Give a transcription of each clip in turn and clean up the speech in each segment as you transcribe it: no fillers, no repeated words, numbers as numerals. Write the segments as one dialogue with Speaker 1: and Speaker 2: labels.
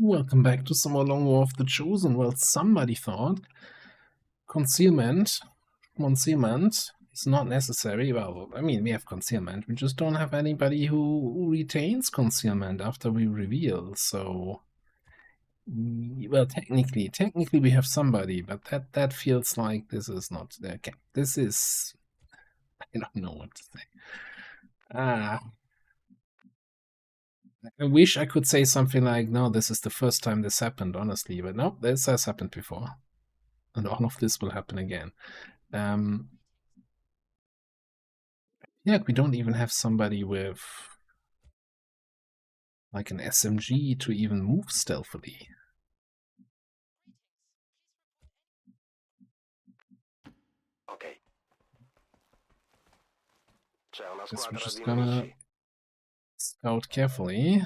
Speaker 1: Welcome back to some more Long War of the Chosen. Well, somebody thought concealment is not necessary. Well, I mean, we have concealment. We just don't have anybody who retains concealment after we reveal. So, well, technically we have somebody, but that feels like this is not okay. This is, I don't know what to say. I wish I could say something like, no, this is the first time this happened, honestly, but no, this has happened before. And all of this will happen again. Yeah, we don't even have somebody with like an SMG to even move stealthily.
Speaker 2: Okay.
Speaker 1: Guess we're just gonna scout carefully.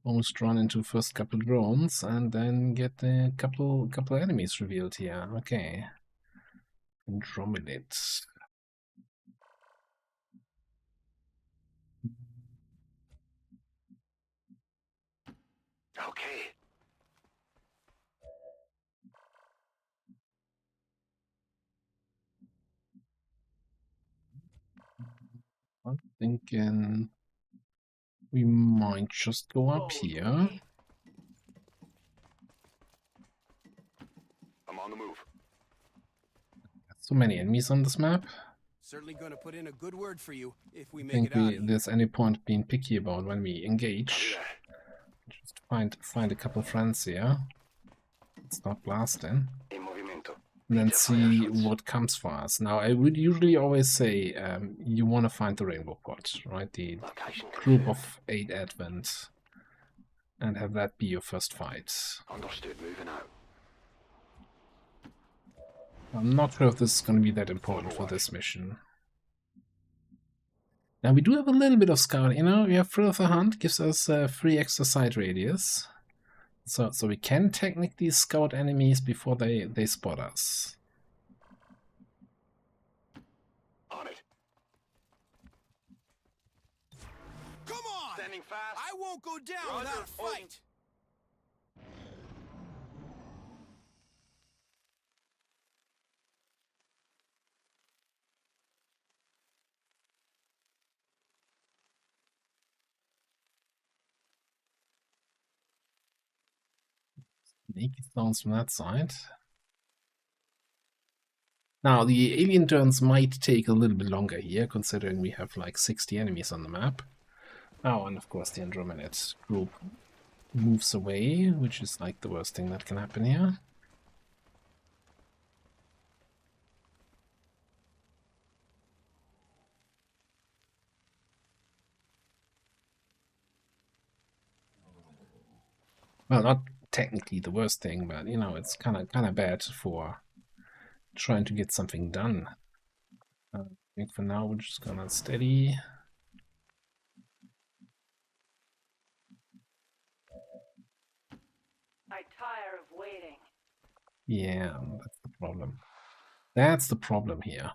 Speaker 1: Almost run into first couple drones and then get a couple enemies revealed here. Okay. Andromedates.
Speaker 2: Okay.
Speaker 1: I'm thinking we might just go up here.
Speaker 2: I'm on the move.
Speaker 1: So many enemies on this map.
Speaker 3: Certainly going to put in a good word for you if we
Speaker 1: I
Speaker 3: make
Speaker 1: think
Speaker 3: it out of here.
Speaker 1: there's any point being picky about when we engage. Just find a couple friends here. Start blasting. And then see what comes for us. Now, I would usually always say you want to find the rainbow pot, right? The group of 8 Advent, and have that be your first fight.
Speaker 2: Understood. Moving out.
Speaker 1: I'm not sure if this is going to be that important for this mission. Now, we do have a little bit of scout. You know, we have Thrill of the Hunt, gives us 3 extra sight radius. So we can technically scout enemies before they spot us.
Speaker 2: On it.
Speaker 3: Come on!
Speaker 2: Standing fast.
Speaker 3: I won't go down without a fight!
Speaker 1: Sneaky sounds from that side. Now, the alien turns might take a little bit longer here, considering we have like 60 enemies on the map. Oh, and of course the Andromedates group moves away, which is like the worst thing that can happen here. Well, not technically the worst thing, but you know, it's kind of bad for trying to get something done. I think for now we're just gonna steady.
Speaker 4: I tire of waiting.
Speaker 1: Yeah, that's the problem. That's the problem here.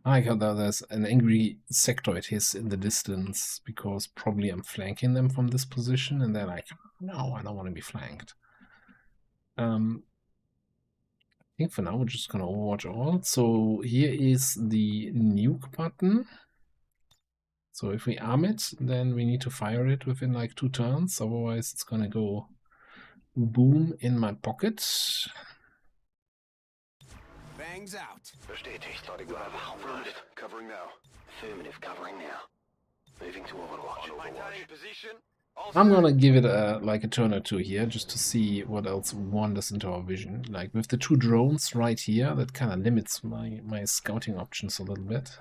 Speaker 1: I got that there's an angry sectoid hiss in the distance because probably I'm flanking them from this position, and they're like, no, I don't want to be flanked. I think for now we're just gonna overwatch all. So here is the nuke button. So if we arm it, then we need to fire it within like 2 turns, otherwise it's gonna go boom in my pocket.
Speaker 3: Bangs out.
Speaker 2: Bestätigt. Covering now. Affirmative. Covering now. Moving to Overwatch. Maintaining position.
Speaker 1: I'm gonna give it like a turn or 2 here, just to see what else wanders into our vision. Like with the 2 drones right here, that kind of limits my scouting options a little bit.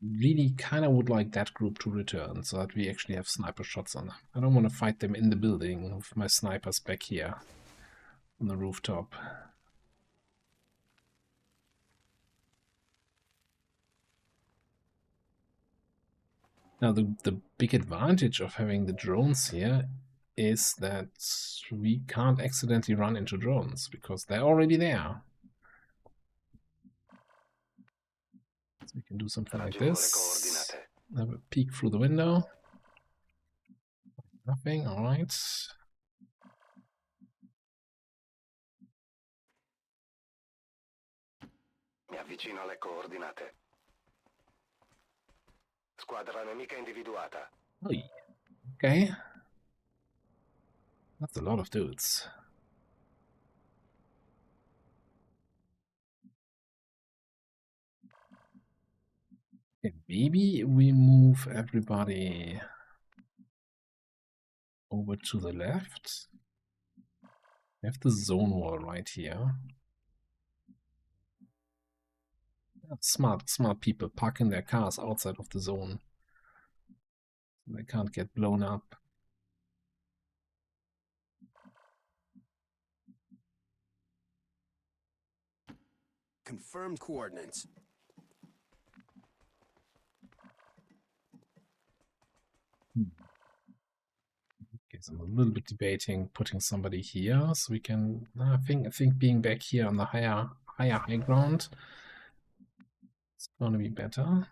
Speaker 1: Really kind of would like that group to return, so that we actually have sniper shots on them. I don't want to fight them in the building with my snipers back here on the rooftop. Now, the big advantage of having the drones here is that we can't accidentally run into drones, because they're already there. We can do something like
Speaker 2: Raggiungo le
Speaker 1: this.
Speaker 2: coordinate.
Speaker 1: Have a peek through the window. Nothing, alright.
Speaker 2: Mi avvicino alle coordinate. Squadra nemica individuata.
Speaker 1: Oy. Okay. That's a lot of dudes. Okay, maybe we move everybody over to the left. We have the zone wall right here. Smart people parking their cars outside of the zone. So they can't get blown up.
Speaker 3: Confirmed coordinates.
Speaker 1: Okay, so I'm a little bit debating putting somebody here, so we can. I think being back here on the high ground is going to be better.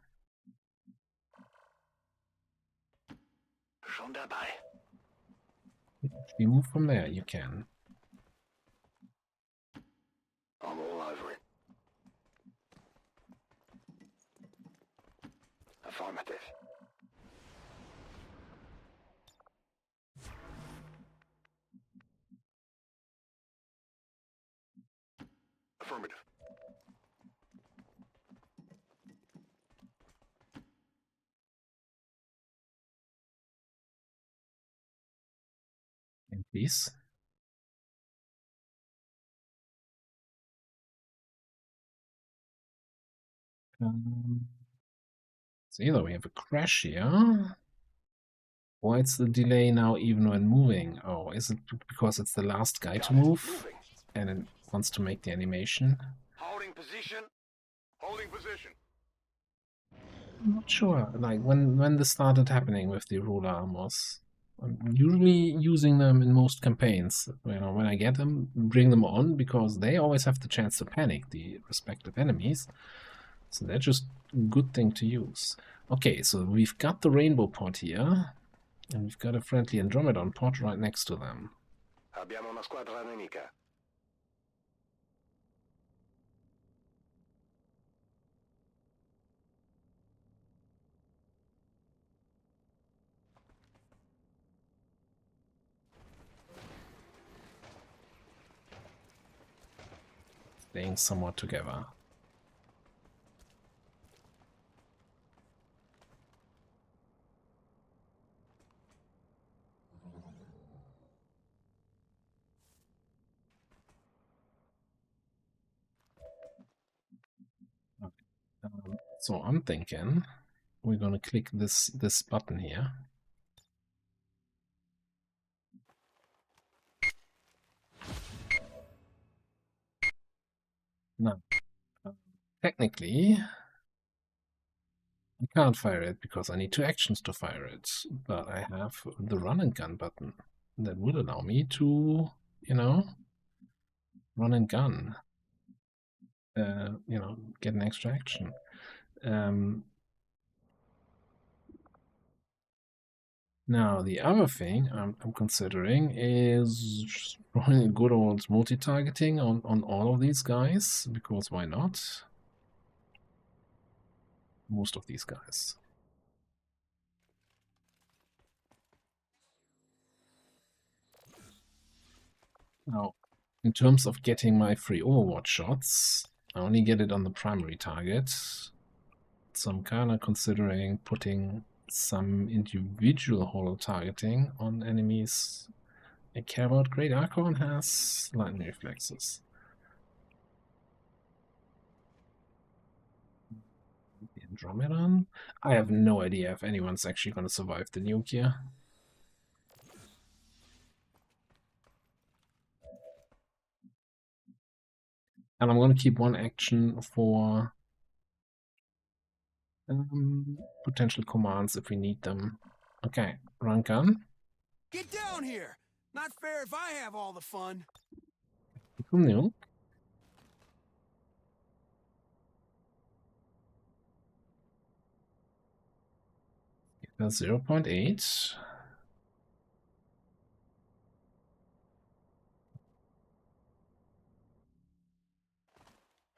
Speaker 2: Schon dabei.
Speaker 1: If we move from there, you can.
Speaker 2: I'm all over it. Affirmative. Affirmative.
Speaker 1: And please. So either we have a crash here. Why it's the delay now even when moving? Oh, is it because it's the last guy to move
Speaker 2: Moving.
Speaker 1: and it wants to make the animation?
Speaker 2: Holding position. Holding position.
Speaker 1: I'm not sure. Like when this started happening with the ruler armors. I'm usually using them in most campaigns. You know, when I get them, bring them on because they always have the chance to panic the respective enemies. So they're just a good thing to use. Okay, so we've got the rainbow pod here, and we've got a friendly Andromedon pod right next to them.
Speaker 2: Abbiamo una squadra nemica.
Speaker 1: Staying somewhat together. So I'm thinking we're gonna click this button here. Now, technically, I can't fire it because I need 2 actions to fire it, but I have the run and gun button that would allow me to, you know, run and gun, you know, get an extra action. Now, the other thing I'm considering is running a good old multi-targeting on all of these guys, because why not? Most of these guys. Now, in terms of getting my free Overwatch shots, I only get it on the primary target, so I'm kind of considering putting some individual holo targeting on enemies I care about. Great Archon has lightning reflexes. The Andromedon? I have no idea if anyone's actually going to survive the nuke here. And I'm going to keep 1 action for potential commands if we need them. Okay, run gun.
Speaker 3: Get down here! Not fair if I have all the fun.
Speaker 1: From the nuke. 0.8.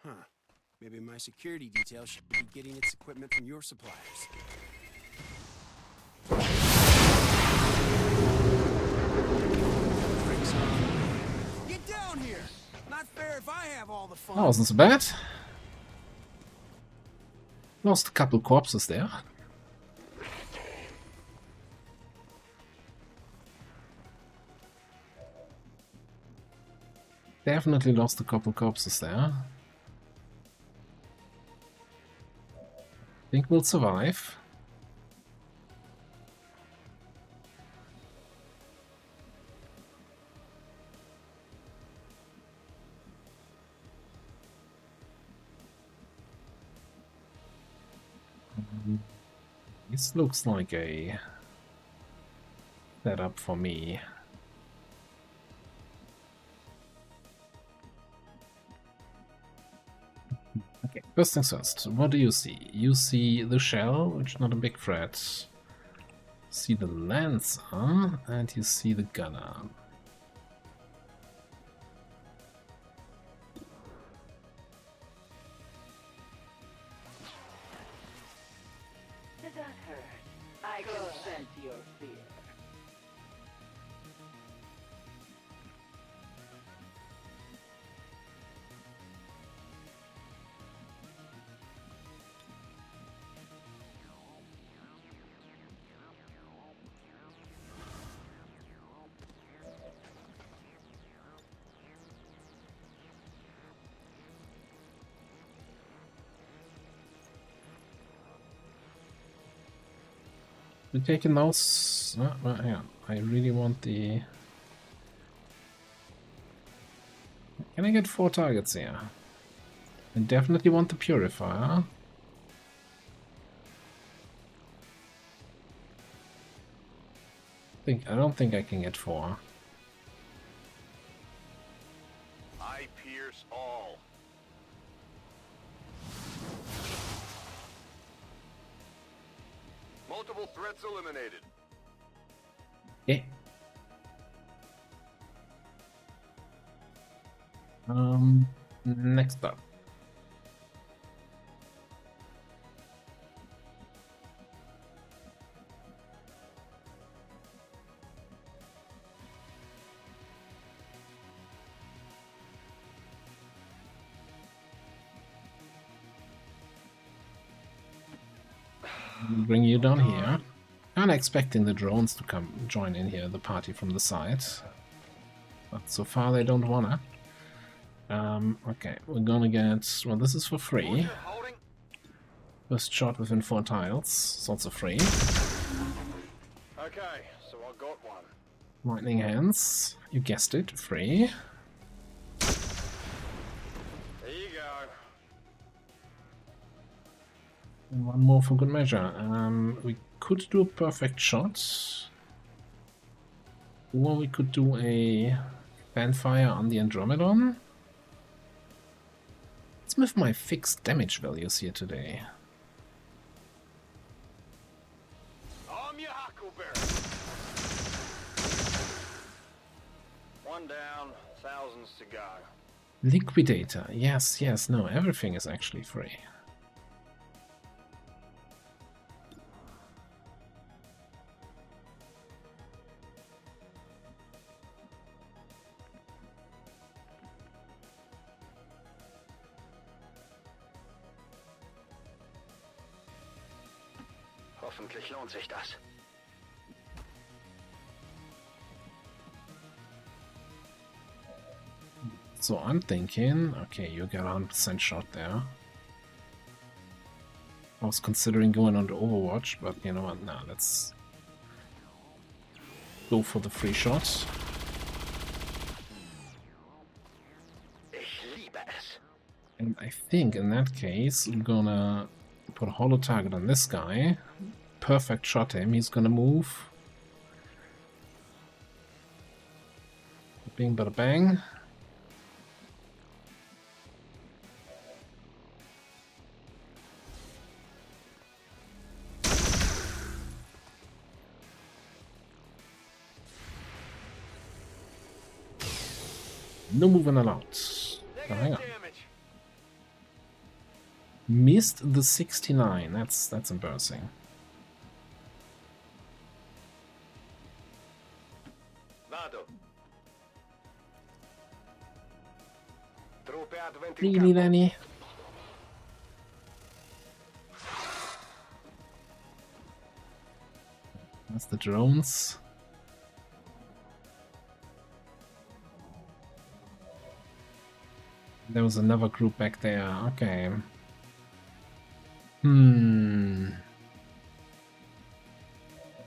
Speaker 3: Huh. Maybe my security detail should be getting its equipment from your suppliers. Get down here! Not fair if I have all the fun.
Speaker 1: That wasn't so bad. Lost a couple corpses there. Definitely lost a couple corpses there. Think we'll survive. This looks like a setup for me. Okay, first things first, what do you see? You see the shell, which is not a big threat. See the lancer, and you see the gunner.
Speaker 4: Did that hurt? I can sense your fear.
Speaker 1: We're taking those. Well, hang on. I really want the. Can I get 4 targets here? I definitely want the purifier. I don't think I can get 4.
Speaker 2: I pierce all. Multiple threats eliminated.
Speaker 1: Okay. Next up. Bring you down here. I'm expecting the drones to come join in here, the party from the side. But so far they don't wanna. Okay, we're gonna get... Well, this is for free.
Speaker 2: Holding.
Speaker 1: First shot within 4 tiles. It's also free.
Speaker 2: Okay, so I got one.
Speaker 1: Lightning hands. You guessed it, free.
Speaker 2: There you go.
Speaker 1: And one more for good measure. We could do a perfect shot. Or we could do a fanfire on the Andromedon. What's with my fixed damage values here today?
Speaker 2: I'm your huckleberry. One down, thousands to go.
Speaker 1: Liquidator. Yes, yes, no, everything is actually free.
Speaker 2: Hoffentlich lohnt sich das.
Speaker 1: So I'm thinking, okay, you get 100% shot there. I was considering going on to Overwatch, but you know what, nah, let's go for the free shot.
Speaker 2: Ich liebe es.
Speaker 1: And I think in that case, I'm gonna put a holo target on this guy. Perfect shot him, he's gonna move. Bing bada bang. No moving allowed. Oh, hang on. Missed the 69. That's embarrassing.
Speaker 2: Vado. Truppe advent in
Speaker 1: Really,
Speaker 2: campo.
Speaker 1: Lenny? That's the drones. There was another group back there. Okay.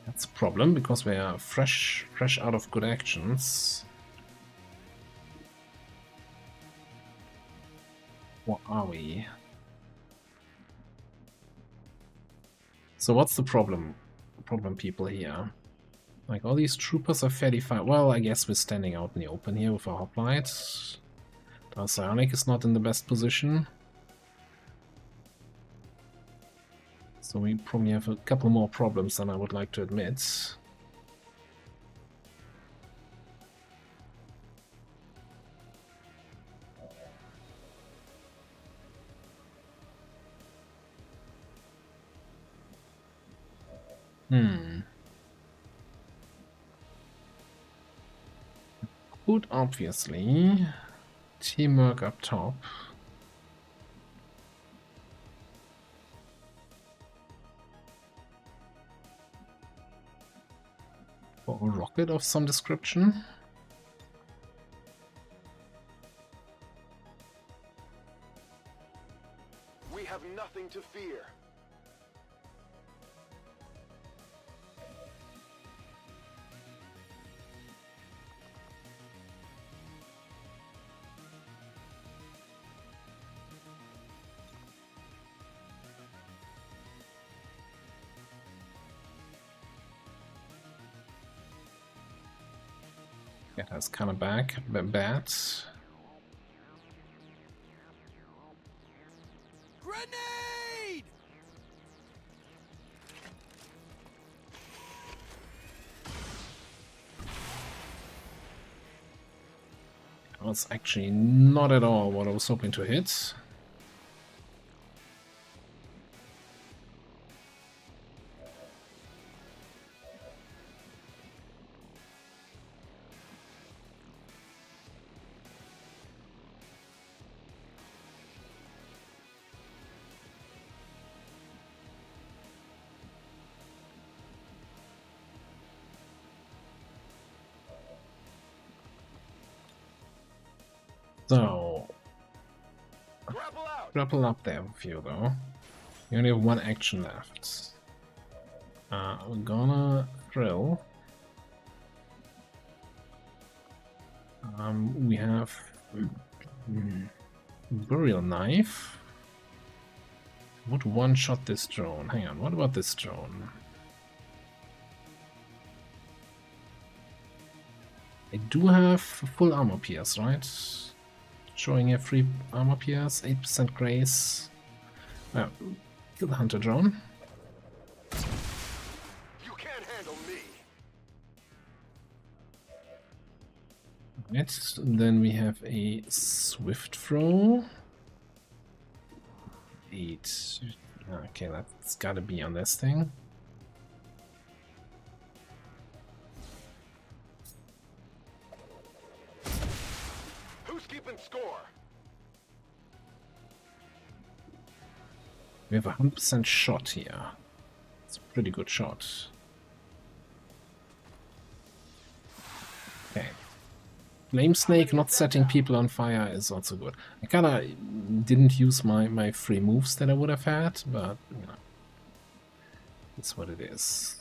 Speaker 1: That's a problem because we are fresh out of good actions. What are we? So what's the problem? Problem, people here. Like, all these troopers are fairly fine. Well, I guess we're standing out in the open here with our hoplite. Our psionic is not in the best position. So we probably have a couple more problems than I would like to admit. Could obviously teamwork up top. For a rocket of some description.
Speaker 2: We have nothing to fear.
Speaker 1: Get us kind of back, bad.
Speaker 3: Grenade!
Speaker 1: That's actually not at all what I was hoping to hit. So,
Speaker 2: Grapple out.
Speaker 1: grapple up there with you though. You only have one action left. We're gonna thrill. We have burial knife. Would one-shot this drone. Hang on, what about this drone? I do have full armor pierce, right? Showing here 3 armor pierce, 8% grace. Well, kill the hunter drone.
Speaker 2: You can't handle me.
Speaker 1: Right, then we have a swift throw. 8. Okay, that's gotta be on this thing.
Speaker 2: Who's keeping score?
Speaker 1: We have a 100% shot here. It's a pretty good shot. Okay. Flame Snake not setting people on fire is also good. I kinda didn't use my free moves that I would have had, but you know, it's what it is.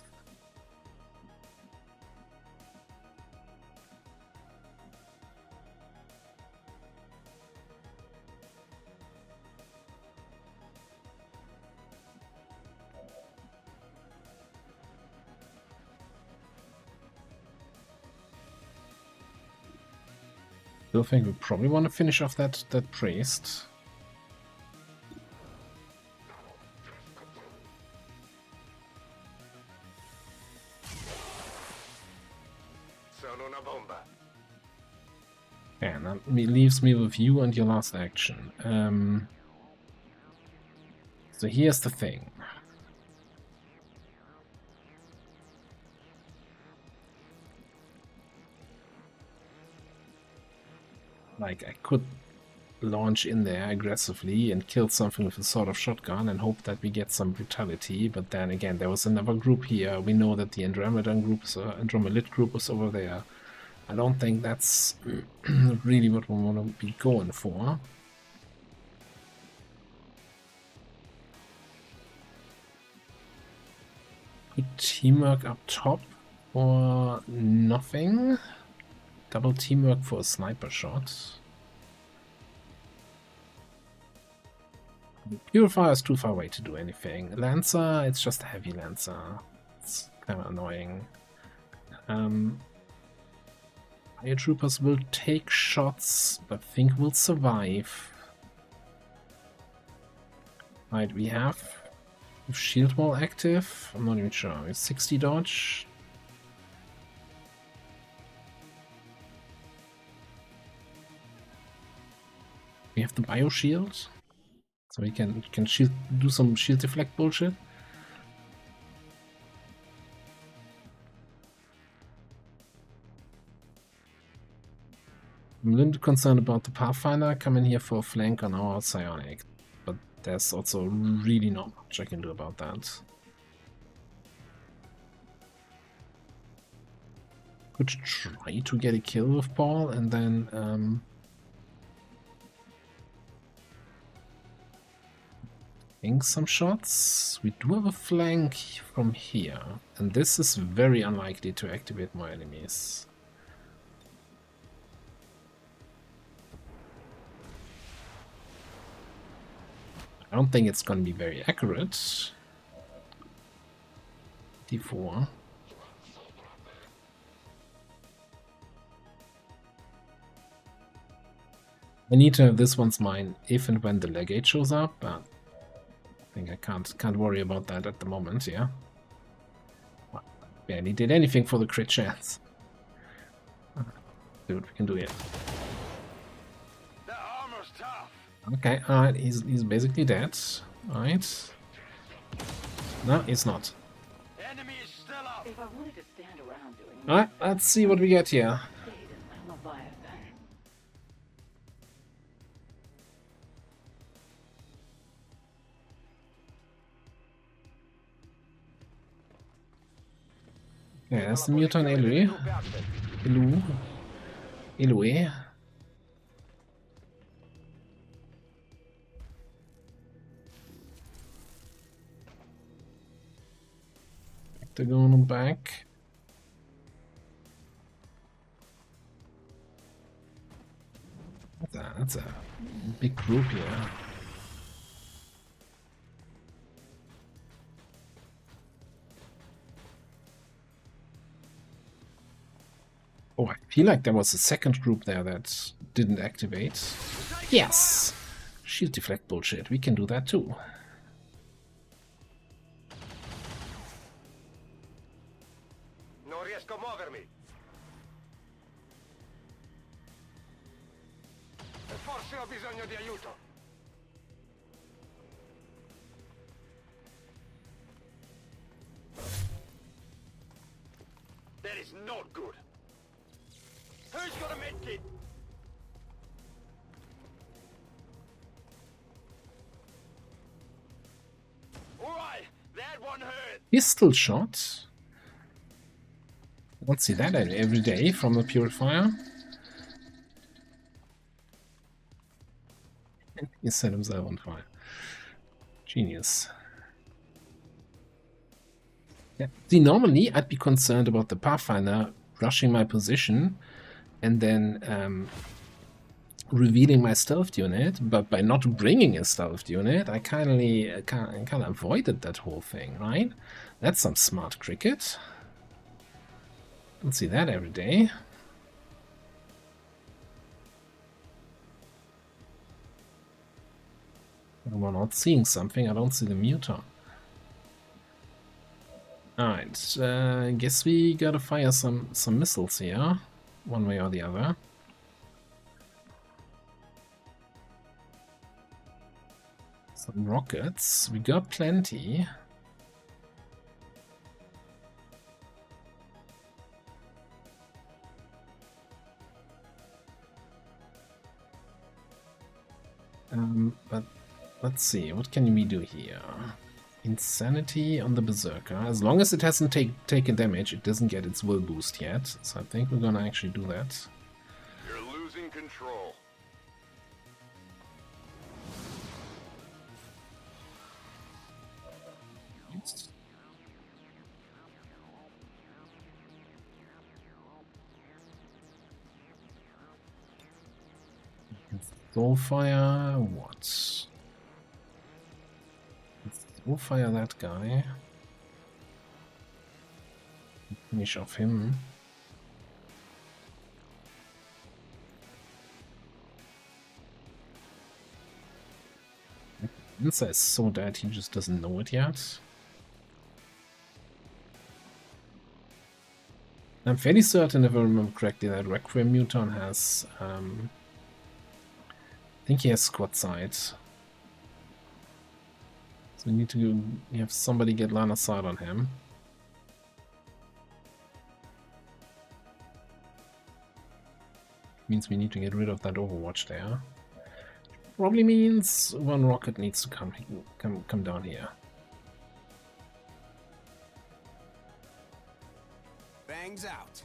Speaker 1: Still think we probably want to finish off that priest.
Speaker 2: Sono una bomba.
Speaker 1: And that leaves me with you and your last action. So here's the thing. Like, I could launch in there aggressively and kill something with a sort of shotgun and hope that we get some brutality, but then again, there was another group here. We know that the Andromelid group is over there. I don't think that's really what we want to be going for. Good teamwork up top or nothing. Double teamwork for a sniper shot. Purifier is too far away to do anything. Lancer, it's just a heavy Lancer. It's kind of annoying. Fire troopers will take shots, but I think we'll survive. Right, we have shield wall active. I'm not even sure. It's 60 dodge. We have the bio shield, so we can shield, do some shield deflect bullshit. I'm a little bit concerned about the Pathfinder coming here for a flank on our psionic, but there's also really not much I can do about that. Could try to get a kill with Paul and then some shots. We do have a flank from here, and this is very unlikely to activate more enemies. I don't think it's going to be very accurate. D4. I need to have this one's mine if and when the legate shows up, but I think I can't worry about that at the moment, yeah. Well, barely did anything for the crit chance. See what we can do here.
Speaker 2: That armor's tough.
Speaker 1: Okay, alright, he's basically dead. Alright. No, he's not.
Speaker 2: Enemy is still up.
Speaker 4: If I wanted to stand around doing
Speaker 1: Alright, let's see what we get here.
Speaker 4: I'm a Leviathan.
Speaker 1: Okay, that's the mutant Eloi. Eloi. They're going back. That's a big group here. Oh, I feel like there was a second group there that didn't activate. Yes! Shield deflect bullshit. We can do that too.
Speaker 2: Non riesco a muovermi. Forse ho bisogno di aiuto. That is not good. Who's got a medkit? Alright, that one hurt.
Speaker 1: Pistol shot? I don't see that every day from a purifier. He set himself on fire. Genius. Yeah. See, normally I'd be concerned about the Pathfinder rushing my position and then revealing my stealth unit, but by not bringing a stealth unit, I kind of avoided that whole thing, right? That's some smart cricket. Don't see that every day. We're not seeing something. I don't see the mutant. Alright, I guess we gotta fire some missiles here, one way or the other. Some rockets. We got plenty. But let's see, what can we do here? Insanity on the Berserker. As long as it hasn't taken damage, it doesn't get its will boost yet. So I think we're gonna actually do that.
Speaker 2: You're losing control.
Speaker 1: Soulfire, what? Soulfire that guy. Finish off him. Insa is so dead, he just doesn't know it yet. I'm fairly certain, if I remember correctly, that Requiem Muton has I think he has squad sight. So we need to have somebody get line of sight on him. Means we need to get rid of that Overwatch there. Probably means one rocket needs to come down here.
Speaker 3: Bangs out.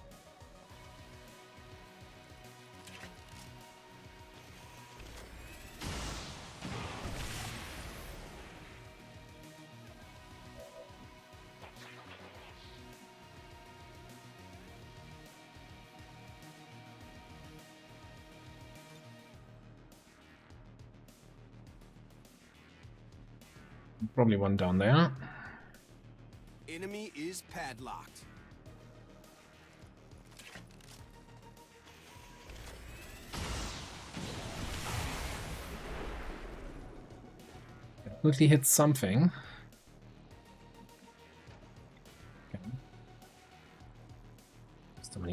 Speaker 1: Probably one down there.
Speaker 3: Enemy is padlocked.
Speaker 1: Definitely hit something. Okay.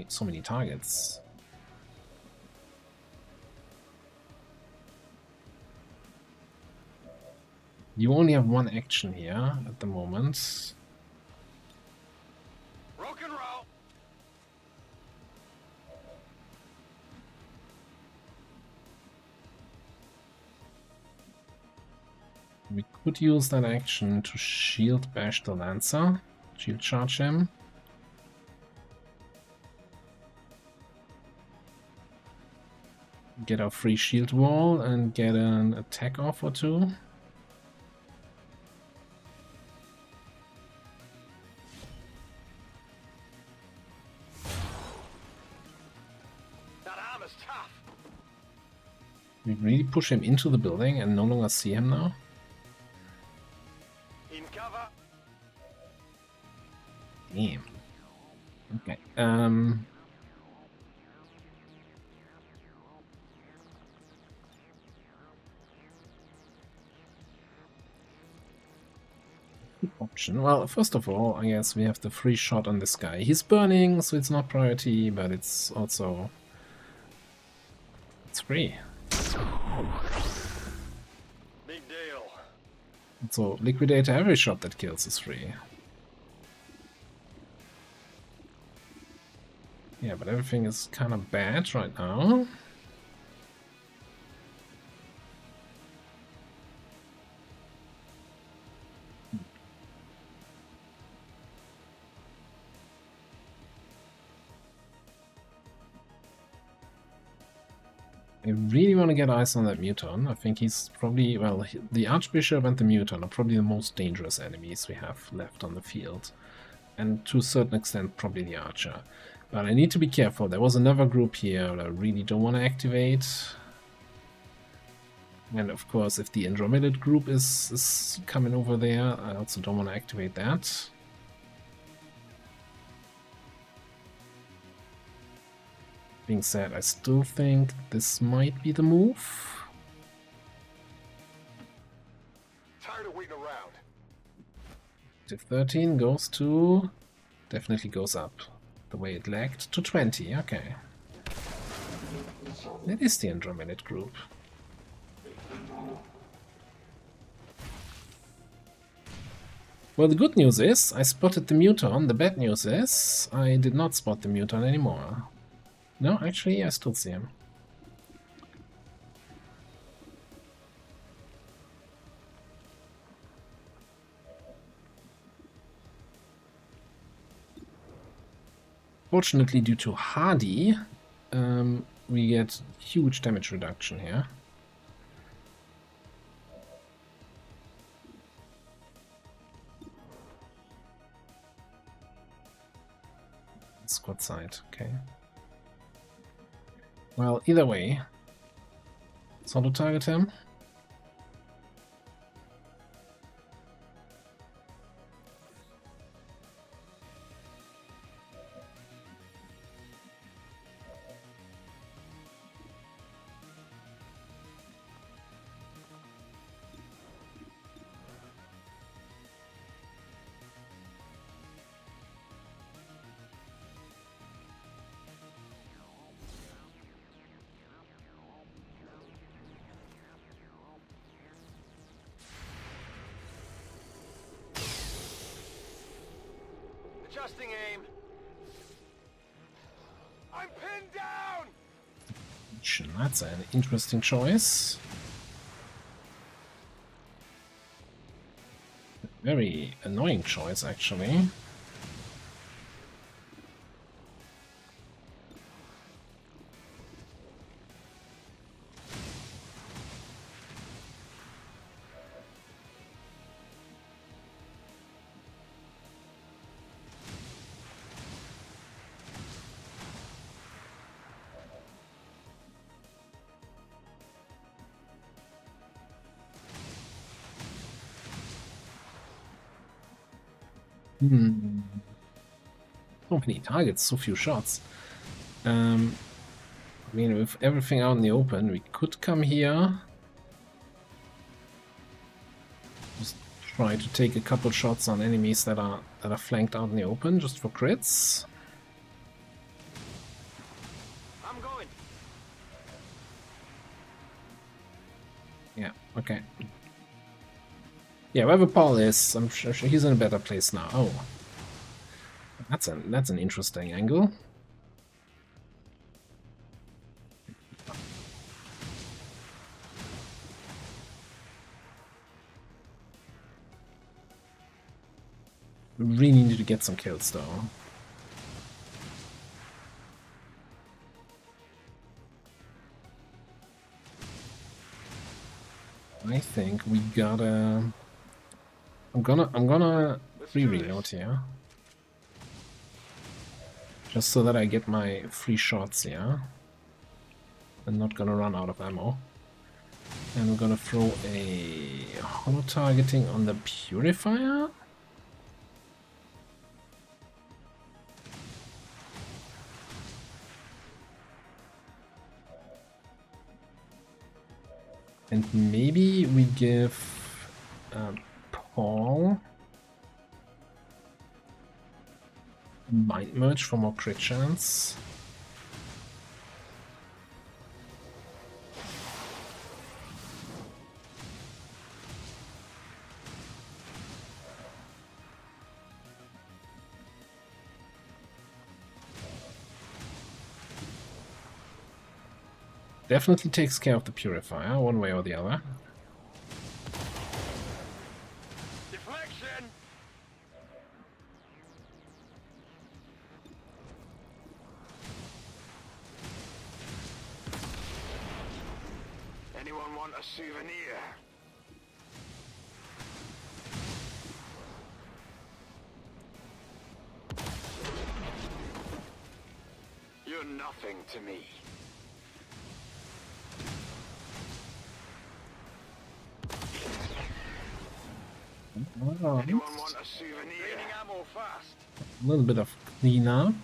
Speaker 1: So many targets. You only have one action here at the moment.
Speaker 2: Rock and roll.
Speaker 1: We could use that action to shield bash the Lancer, shield charge him. Get our free shield wall and get an attack off or two.
Speaker 2: That armor's tough.
Speaker 1: We really push him into the building and no longer see him now.
Speaker 2: In cover.
Speaker 1: Damn. Okay. Option. Well, first of all, I guess we have the free shot on this guy. He's burning, so it's not priority, but it's also... it's free.
Speaker 2: Big deal.
Speaker 1: So, Liquidator, every shot that kills is free. Yeah, but everything is kind of bad right now. I really want to get eyes on that Muton. I think he's probably, well, the Archbishop and the Muton are probably the most dangerous enemies we have left on the field. And to a certain extent, probably the Archer. But I need to be careful. There was another group here that I really don't want to activate. And of course, if the Andromedid group is coming over there, I also don't want to activate that. Being said, I still think this might be the move.
Speaker 2: Tired of waiting around.
Speaker 1: If 13 goes to... definitely goes up. The way it lagged to 20, okay. That is the Andromedid group. Well, the good news is I spotted the muton. The bad news is I did not spot the muton anymore. No, actually, I still see him. Fortunately, due to Hardy, we get huge damage reduction here. Squad side, okay. Well, either way, let's auto target him.
Speaker 2: Adjusting aim. I'm pinned down.
Speaker 1: That's an interesting choice. Very annoying choice, actually. So many targets, so few shots. I mean, with everything out in the open, we could come here. Just try to take a couple shots on enemies that are flanked out in the open, just for crits.
Speaker 2: I'm going.
Speaker 1: Yeah, okay. Yeah, wherever Paul is, I'm sure he's in a better place now. Oh. That's an interesting angle. We really need to get some kills though. I think we gotta. I'm gonna reload here. Just so that I get my free shots here. I'm not gonna run out of ammo. And we're gonna throw a holo targeting on the purifier. And maybe we give Paul Mind Merge for more crit chance. Definitely takes care of the purifier, one way or the other.
Speaker 2: Deflection. Anyone want a souvenir? You're nothing to me. Anyone want a souvenir? Raining ammo fast.
Speaker 1: A little bit of cleanup.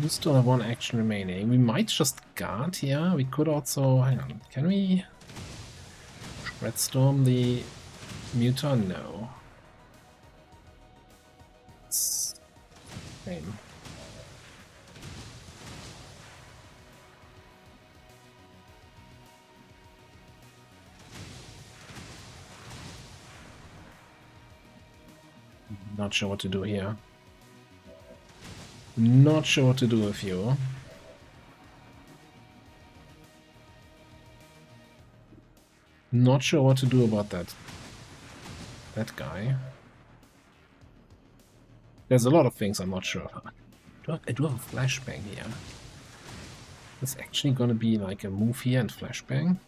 Speaker 1: We still have one action remaining. We might just guard here. We could also... Hang on. Can we... Shredstorm the Muton? No. Same. Not sure what to do here. Not sure what to do with you. Not sure what to do about that guy. There's a lot of things I'm not sure about. I do have a flashbang here. It's actually gonna be like a move here and flashbang.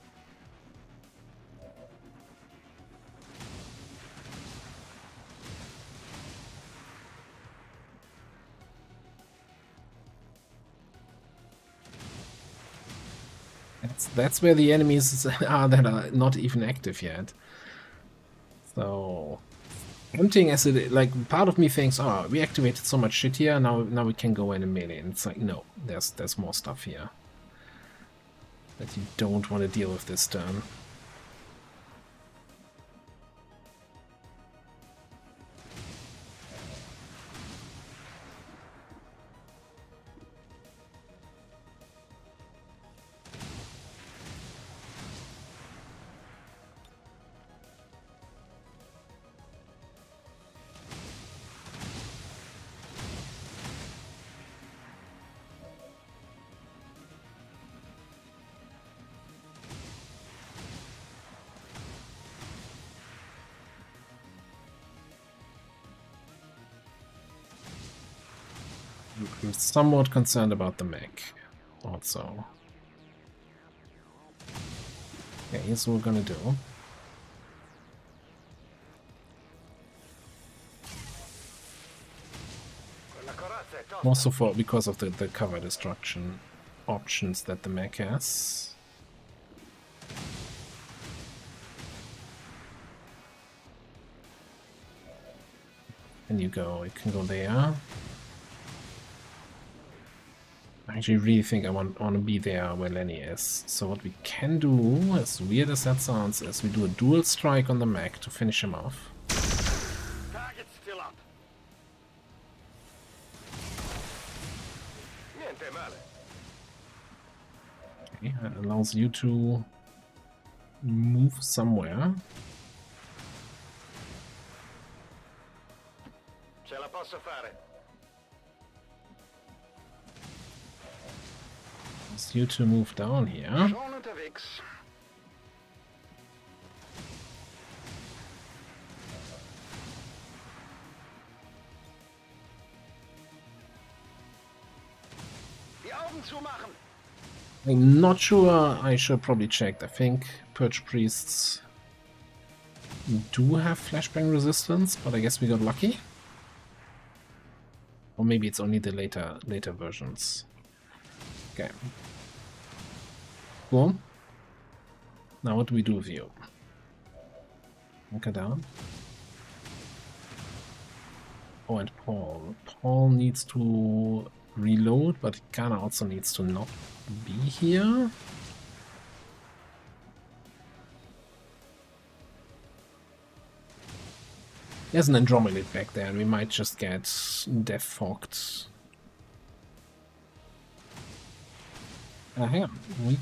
Speaker 1: That's where the enemies are that are not even active yet. So tempting as it, like, part of me thinks, oh, we activated so much shit here, now we can go in a melee. And it's like, no, there's more stuff here that you don't want to deal with this turn. I'm somewhat concerned about the mech, also. Okay, here's what we're gonna do. Also because of the cover destruction options that the mech has. And you can go there. I actually really think I want to be there where Lenny is. So what we can do, as weird as that sounds, is we do a dual strike on the mech to finish him off.
Speaker 2: Target's still up. Niente male.
Speaker 1: Okay, that allows you to move somewhere.
Speaker 2: Ce la posso fare.
Speaker 1: Allows you to move down here.
Speaker 2: Schon unterwegs. Die Augen zumachen.
Speaker 1: I'm not sure, I should probably check. I think Purge Priests do have flashbang resistance, but I guess we got lucky. Or maybe it's only the later versions. Okay. Cool. Now what do we do with you? Hunker down. Oh, and Paul. Paul needs to reload, but he kinda also needs to not be here. There's an Andromelid back there, and we might just get death fogged. Hang on, we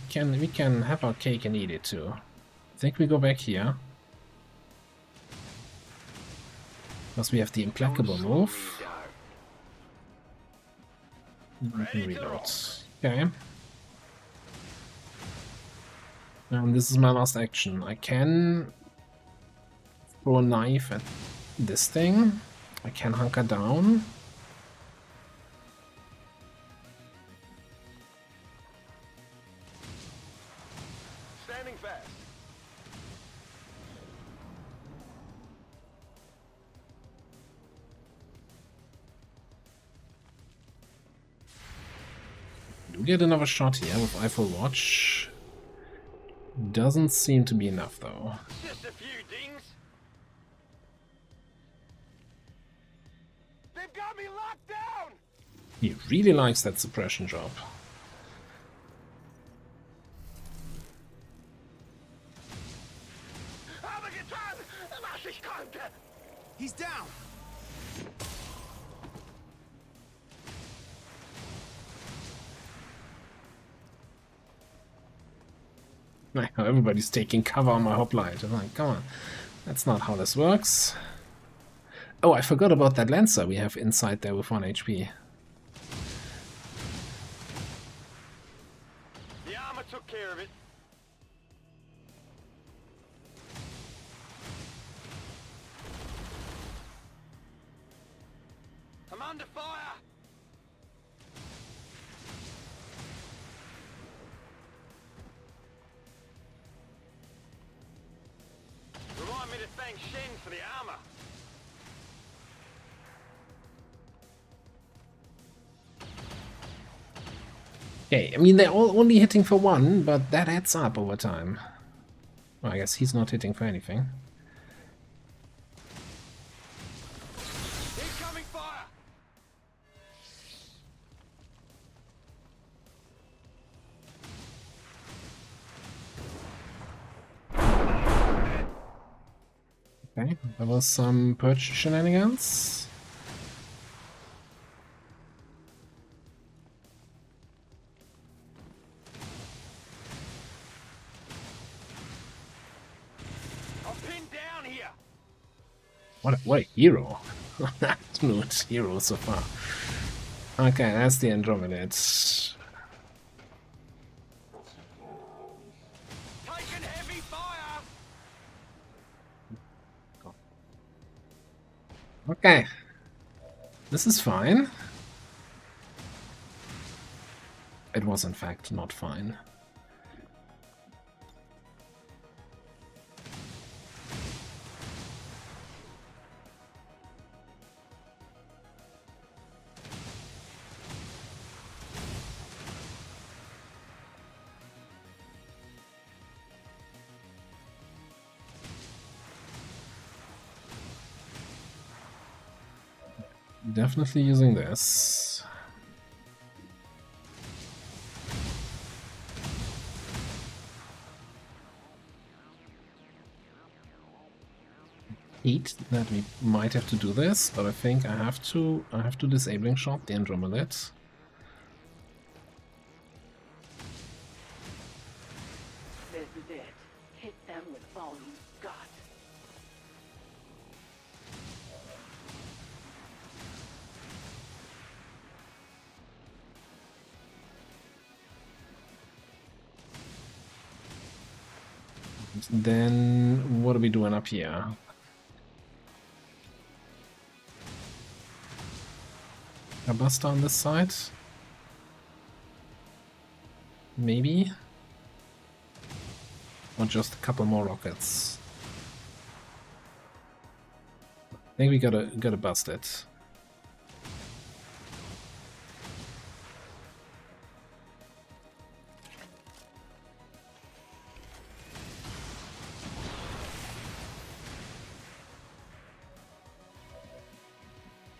Speaker 1: can have our cake and eat it too. I think we go back here. Because we have the implacable move. We can reload. Okay. And this is my last action. I can throw a knife at this thing. I can hunker down.
Speaker 2: Standing fast.
Speaker 1: Do get another shot here with Eiffel Watch. Doesn't seem to be enough though.
Speaker 2: Just a few dings. They've got me locked down.
Speaker 1: He really likes that suppression job.
Speaker 2: Habe getan, was ich konnte.
Speaker 3: He's down.
Speaker 1: Everybody's taking cover on my hoplite. I'm like, come on, that's not how this works. Oh, I forgot about that Lancer we have inside there with 1 HP.
Speaker 2: The armor took care of it. I'm under fire. Remind me to thank Shen for the armor.
Speaker 1: Okay, I mean, they're all only hitting for 1, but that adds up over time. Well, I guess he's not hitting for anything.
Speaker 2: Incoming fire.
Speaker 1: Okay, there was some purge shenanigans.
Speaker 2: I'm pinned down here.
Speaker 1: What a hero. Absolute hero so far. Okay, that's the Andromedid.
Speaker 2: Taking heavy fire.
Speaker 1: Okay. This is fine. It was in fact not fine. Definitely using this. Hate that we might have to do this, but I think I have to disabling shot the Andromedid.
Speaker 4: This is it. Hit them with all you've got.
Speaker 1: Then what are we doing up here? A buster on this side? Maybe? Or just a couple more rockets? I think we gotta bust it.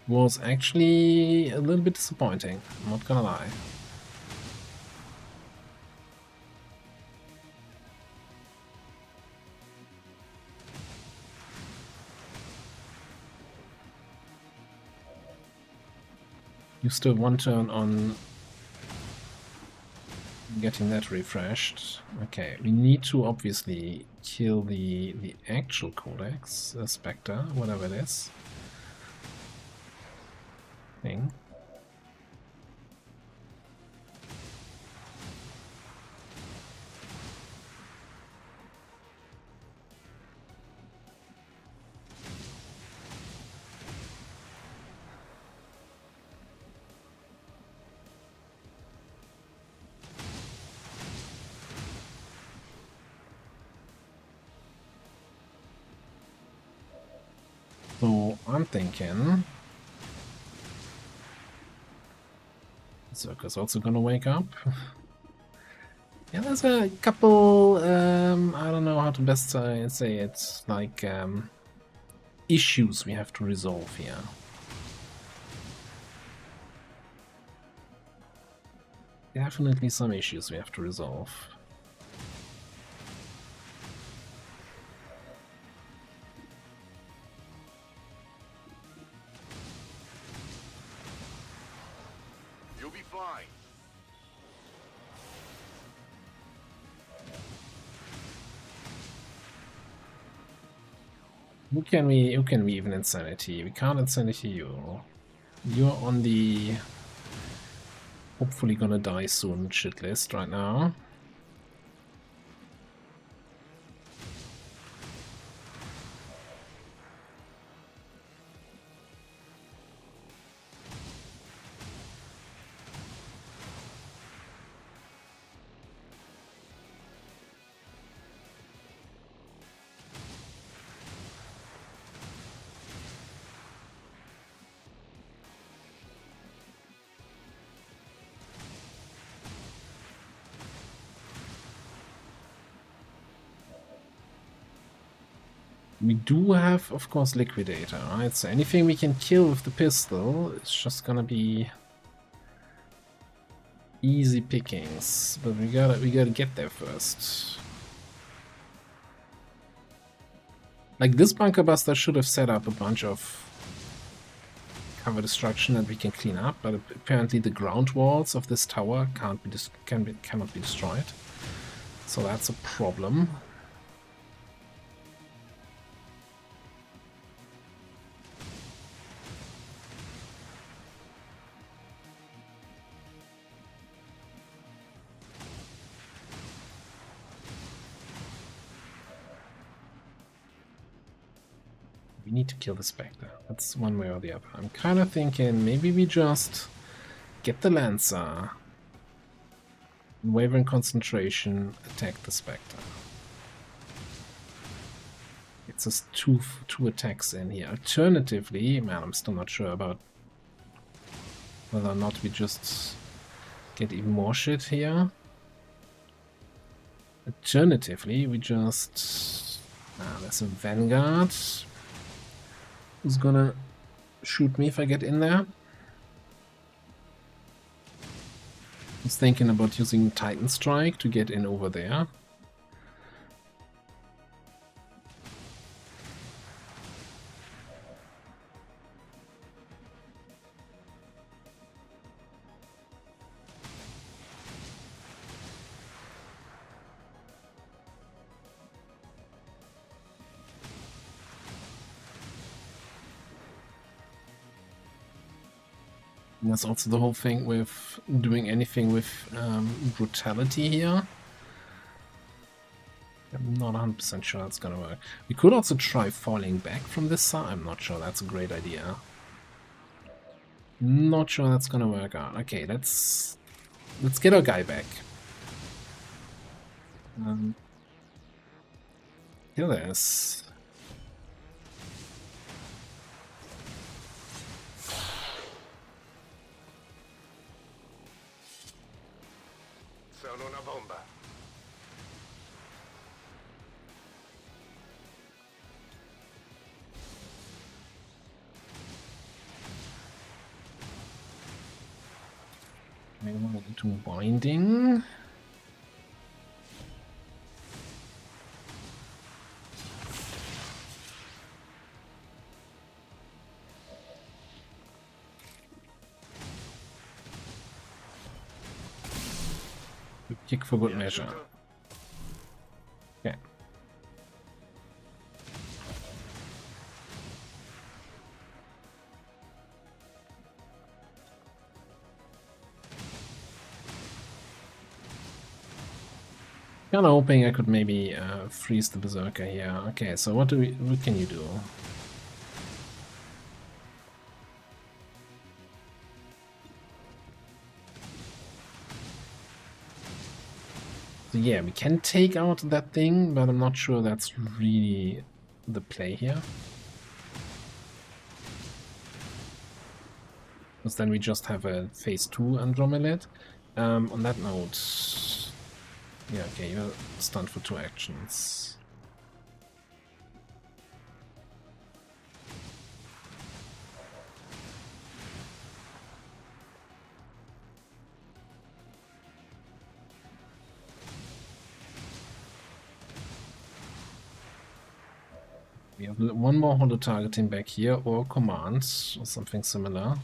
Speaker 1: Was actually a little bit disappointing, I'm not gonna lie. You still have 1 turn on getting that refreshed. Okay, we need to obviously kill the actual Codex, Spectre, whatever it is. Thing. So I'm thinking Circus also gonna wake up. Yeah, there's a couple I don't know how to best say it, like issues we have to resolve here. Definitely some issues we have to resolve.
Speaker 2: You'll be fine.
Speaker 1: Who can we even insanity? We can't insanity you. You're on the hopefully gonna die soon shit list right now. We do have, of course, Liquidator, right? So anything we can kill with the pistol is just gonna be easy pickings. But we gotta get there first. Like, this bunker buster should have set up a bunch of cover destruction that we can clean up, but apparently the ground walls of this tower cannot be destroyed. So that's a problem. We need to kill the Spectre. That's one way or the other. I'm kind of thinking maybe we just get the Lancer, wavering concentration, attack the Spectre. It's just two attacks in here. Alternatively, man, I'm still not sure about whether or not we just get even more shit here. Alternatively, we just... there's a Vanguard who's gonna shoot me if I get in there. I was thinking about using Titan Strike to get in over there. And that's also the whole thing with doing anything with brutality here. I'm not 100% sure that's gonna work. We could also try falling back from this side. I'm not sure that's a great idea. Not sure that's gonna work out. Okay, let's get our guy back. Kill this.
Speaker 2: Sono una bomba.
Speaker 1: Maybe we'll do binding. Kick for good measure. Okay. Kinda hoping I could maybe freeze the Berserker here. Okay, so what can you do? So yeah, we can take out that thing, but I'm not sure that's really the play here. Because then we just have a phase 2 Andromelid. On that note, yeah, okay, you're stunned for 2 actions. We have one more holo targeting back here, or command, or something similar.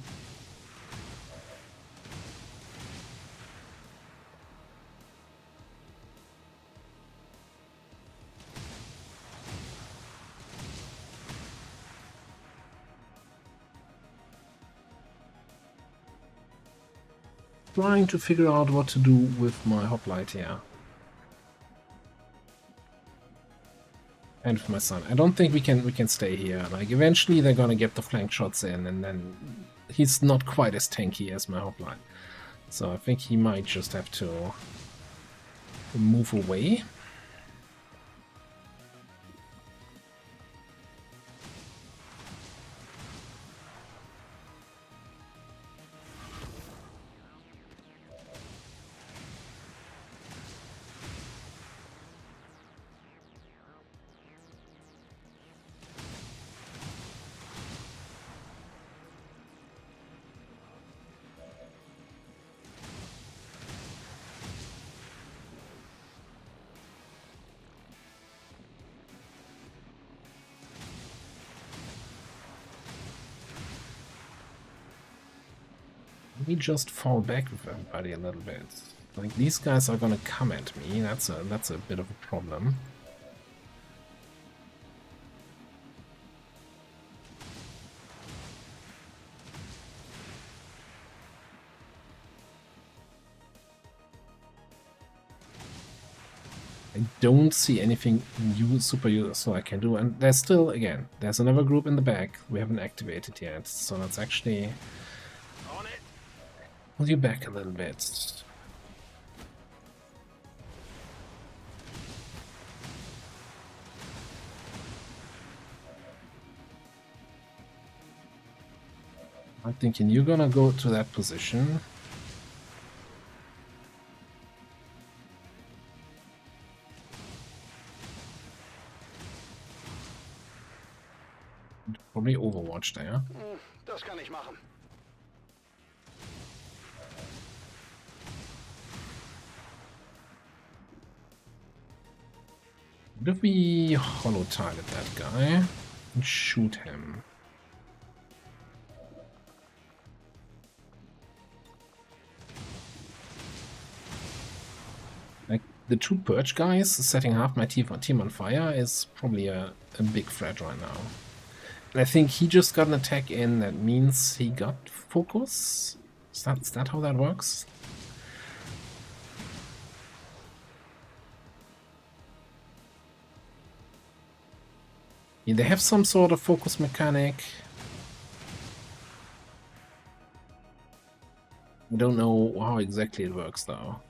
Speaker 1: trying to figure out what to do with my hoplite here. And with my son. I don't think we can stay here. Like, eventually they're gonna get the flank shots in, and then he's not quite as tanky as my hoplite. So I think he might just have to move away. Let me just fall back with everybody a little bit. Like, these guys are gonna come at me. That's a bit of a problem. I don't see anything super useful I can do, and there's still, again, there's another group in the back we haven't activated yet, so let's actually pull you back a little bit. I'm thinking you're gonna go to that position. Probably Overwatch there.
Speaker 2: Das kann ich machen.
Speaker 1: What if we hollow target that guy and shoot him? Like, the two Purge guys setting half my team on fire is probably a big threat right now. And I think he just got an attack in, that means he got focus? Is that how that works? Yeah, they have some sort of focus mechanic. I don't know how exactly it works though.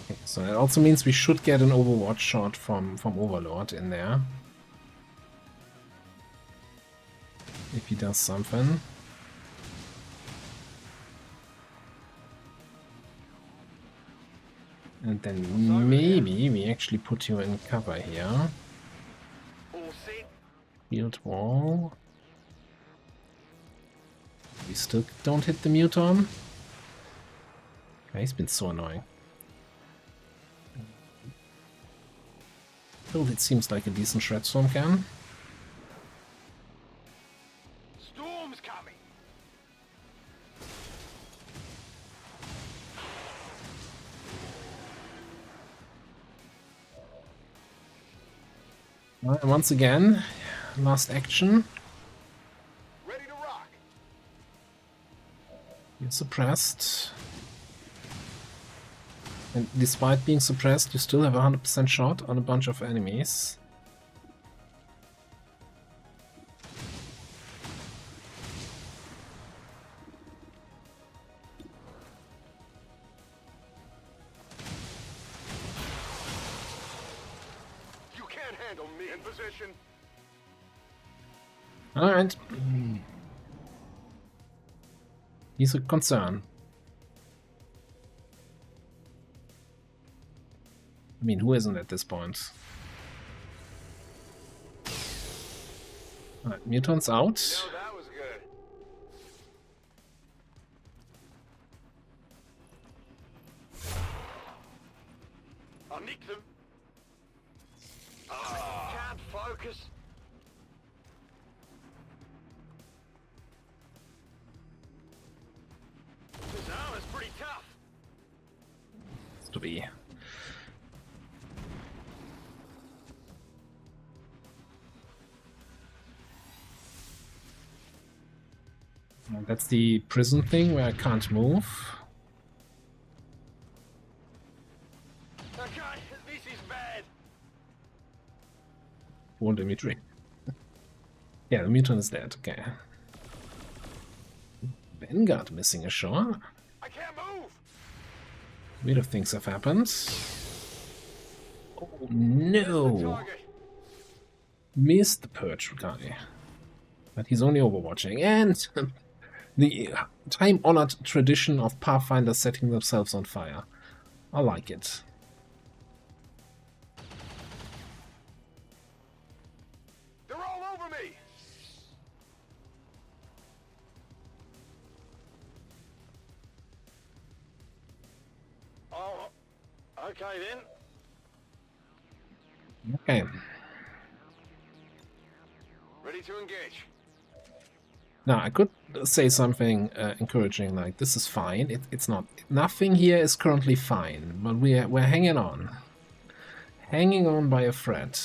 Speaker 1: Okay, so that also means we should get an Overwatch shot from Overlord in there. If he does something. And then maybe we actually put you in cover here. Field wall. We still don't hit the Muton. Okay, he's been so annoying. Still, it seems like a decent shred storm can.
Speaker 2: Storm's coming.
Speaker 1: Alright, once again, last action.
Speaker 2: Ready to rock.
Speaker 1: You're suppressed. And despite being suppressed, you still have a 100% shot on a bunch of enemies.
Speaker 2: You can't handle me. In position.
Speaker 1: Alright. He's a concern. I mean, who isn't at this point? Alright, Muton's out.
Speaker 2: No, that was good. I'll nick them. Can't focus. tough.
Speaker 1: It's to be. That's the prison thing where I can't move.
Speaker 2: Okay, this is bad.
Speaker 1: Poor Dimitri. Yeah, the mutant is dead. Okay. Vanguard missing ashore.
Speaker 2: I can't move.
Speaker 1: Weird things have happened. Oh
Speaker 2: The
Speaker 1: no!
Speaker 2: target.
Speaker 1: Missed the Purge guy. But he's only overwatching. And the time-honored tradition of Pathfinders setting themselves on fire. I like it.
Speaker 2: They're all over me. Oh, okay then.
Speaker 1: Okay.
Speaker 2: Ready to engage.
Speaker 1: Now, I could say something encouraging like, this is fine. It's not. Nothing here is currently fine, but we're hanging on. Hanging on by a thread.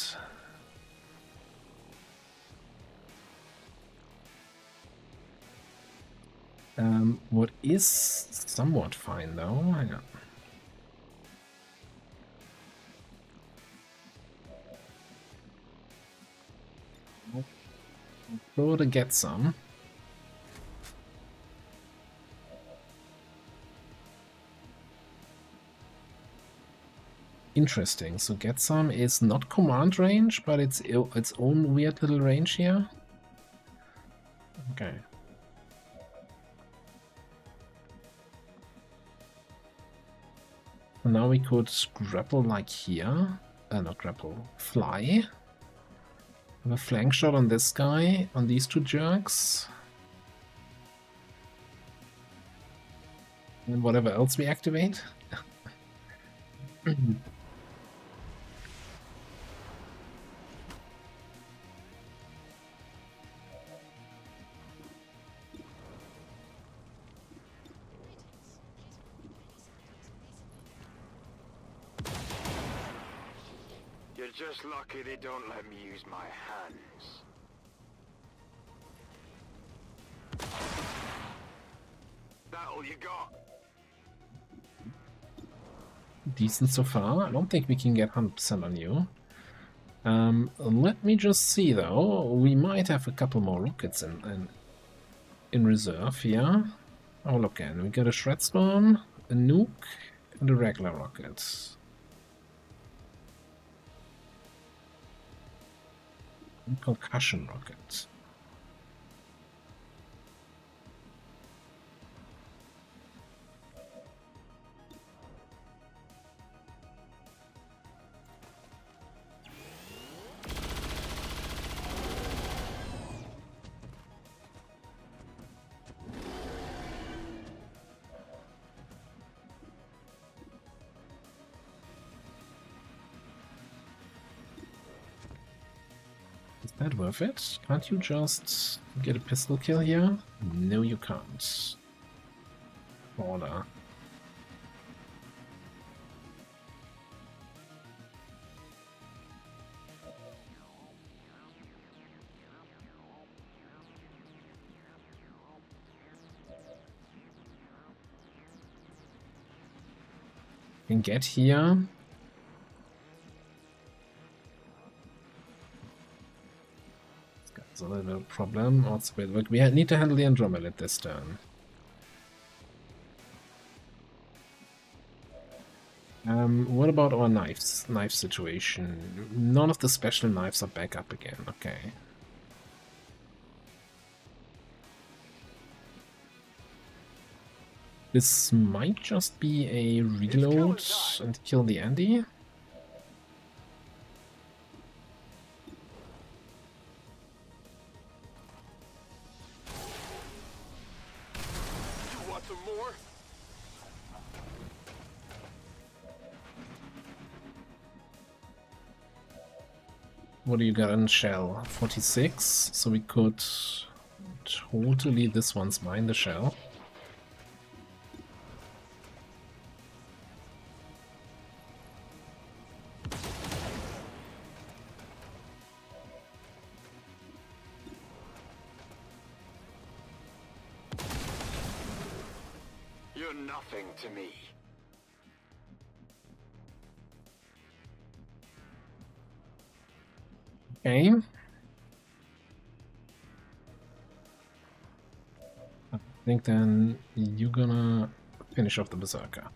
Speaker 1: What is somewhat fine, though? Hang on. Go to get some. Interesting. So get some is not command range, but it's its own weird little range here. Okay. So now we could grapple like here. Not grapple. Fly. Have a flank shot on this guy, on these two jerks. And whatever else we activate.
Speaker 2: You're just lucky they don't let me use my hands. That all you got?
Speaker 1: Decent so far. I don't think we can get 100% on you. Let me just see though. We might have a couple more rockets in reserve here. Oh, look in. We got a Shred Storm, a nuke, and a regular rocket. And concussion rocket. Is that worth it? Can't you just get a pistol kill here? No, you can't. Order. Can get here. It's a little bit of a problem. Also, but we need to handle the Andromeda this turn. What about our knives? Knife situation. None of the special knives are back up again. Okay. This might just be a reload and kill the Andy.
Speaker 2: You want some more?
Speaker 1: What do you got in shell? 46. So we could totally. This one's mine, the shell.
Speaker 2: You're nothing to me.
Speaker 1: Okay. I think then you're gonna finish off the Berserker.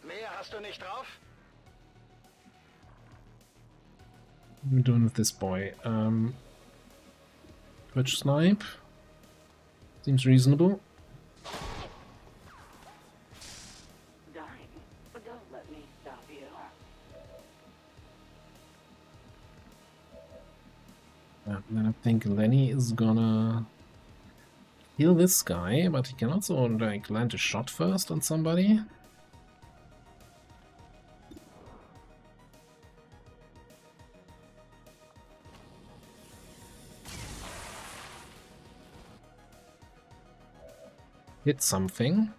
Speaker 2: Mehr hast du nicht drauf?
Speaker 1: What are we doing with this boy? Twitch snipe. Seems reasonable.
Speaker 4: Dying. But don't let me stop you.
Speaker 1: Then I think Lenny is gonna kill this guy, but he can also like land a shot first on somebody. Hit something.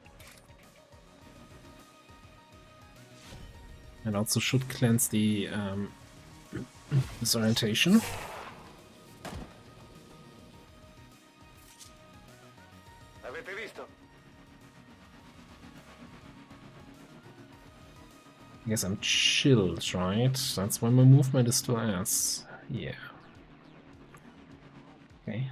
Speaker 1: And also should cleanse the disorientation.
Speaker 2: Avete visto?
Speaker 1: I guess I'm chilled, right? That's why my movement is still ass. Yeah. Okay.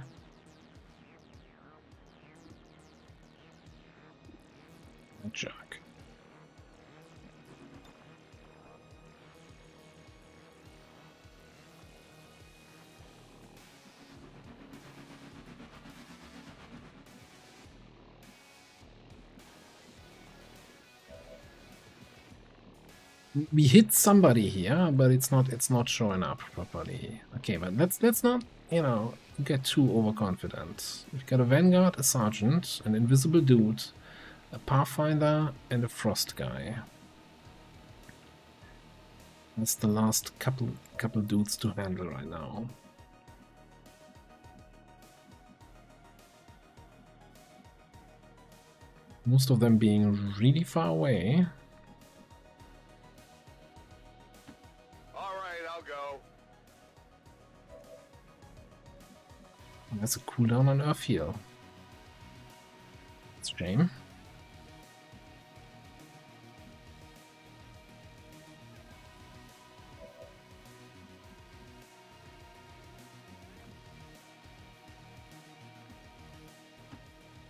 Speaker 1: A jerk. We hit somebody here, but it's not showing up properly. Okay, but let's not, you know, get too overconfident. We've got a Vanguard, a Sergeant, an Invisible Dude, a Pathfinder, and a Frost guy. That's the last couple dudes to handle right now. Most of them being really far away. That's a cooldown on Earth Heal. It's a shame.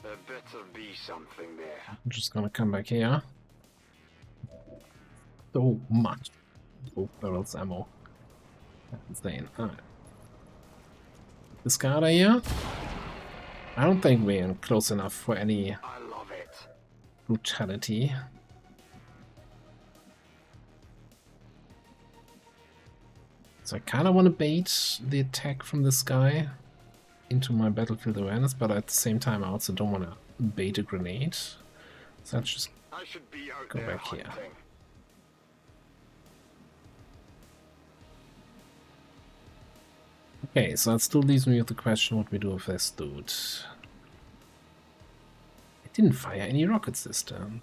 Speaker 2: There better be something there.
Speaker 1: I'm just gonna come back here. So much. Oh, barrels ammo. Insane. Alright. This guy out of here? I don't think we're close enough for any
Speaker 2: I love it.
Speaker 1: brutality. So I kind of want to bait the attack from this guy into my battlefield awareness, but at the same time I also don't want to bait a grenade. So let's just
Speaker 2: I should be out
Speaker 1: go
Speaker 2: there
Speaker 1: back here.
Speaker 2: hunting.
Speaker 1: Okay, so that still leaves me with the question what we do with this dude. It didn't fire any rockets this turn.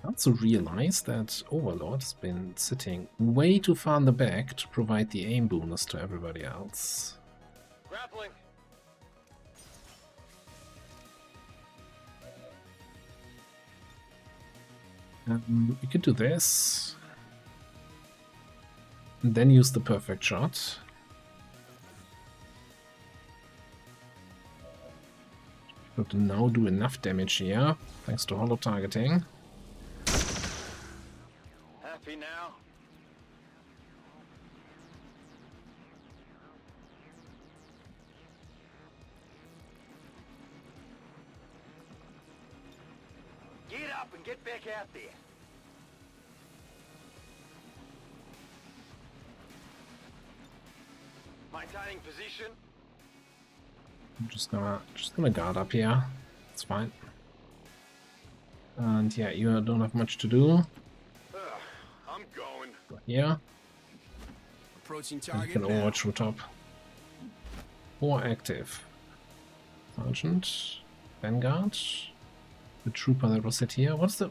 Speaker 1: I also realized that Overlord has been sitting way too far in the back to provide the aim bonus to everybody else.
Speaker 2: Grappling.
Speaker 1: We could do this. And then use the perfect shot. Should now do enough damage here, thanks to holo targeting.
Speaker 2: Happy now? Get up and get back out there. Maintaining position.
Speaker 1: I'm just gonna guard up here. It's fine. And yeah, you don't have much to do.
Speaker 2: I'm going.
Speaker 1: Go here.
Speaker 3: Approaching
Speaker 1: And you
Speaker 3: target
Speaker 1: can
Speaker 3: now.
Speaker 1: overwatch from top. Or active. Sergeant. Vanguard. The trooper that was hit here. What's the...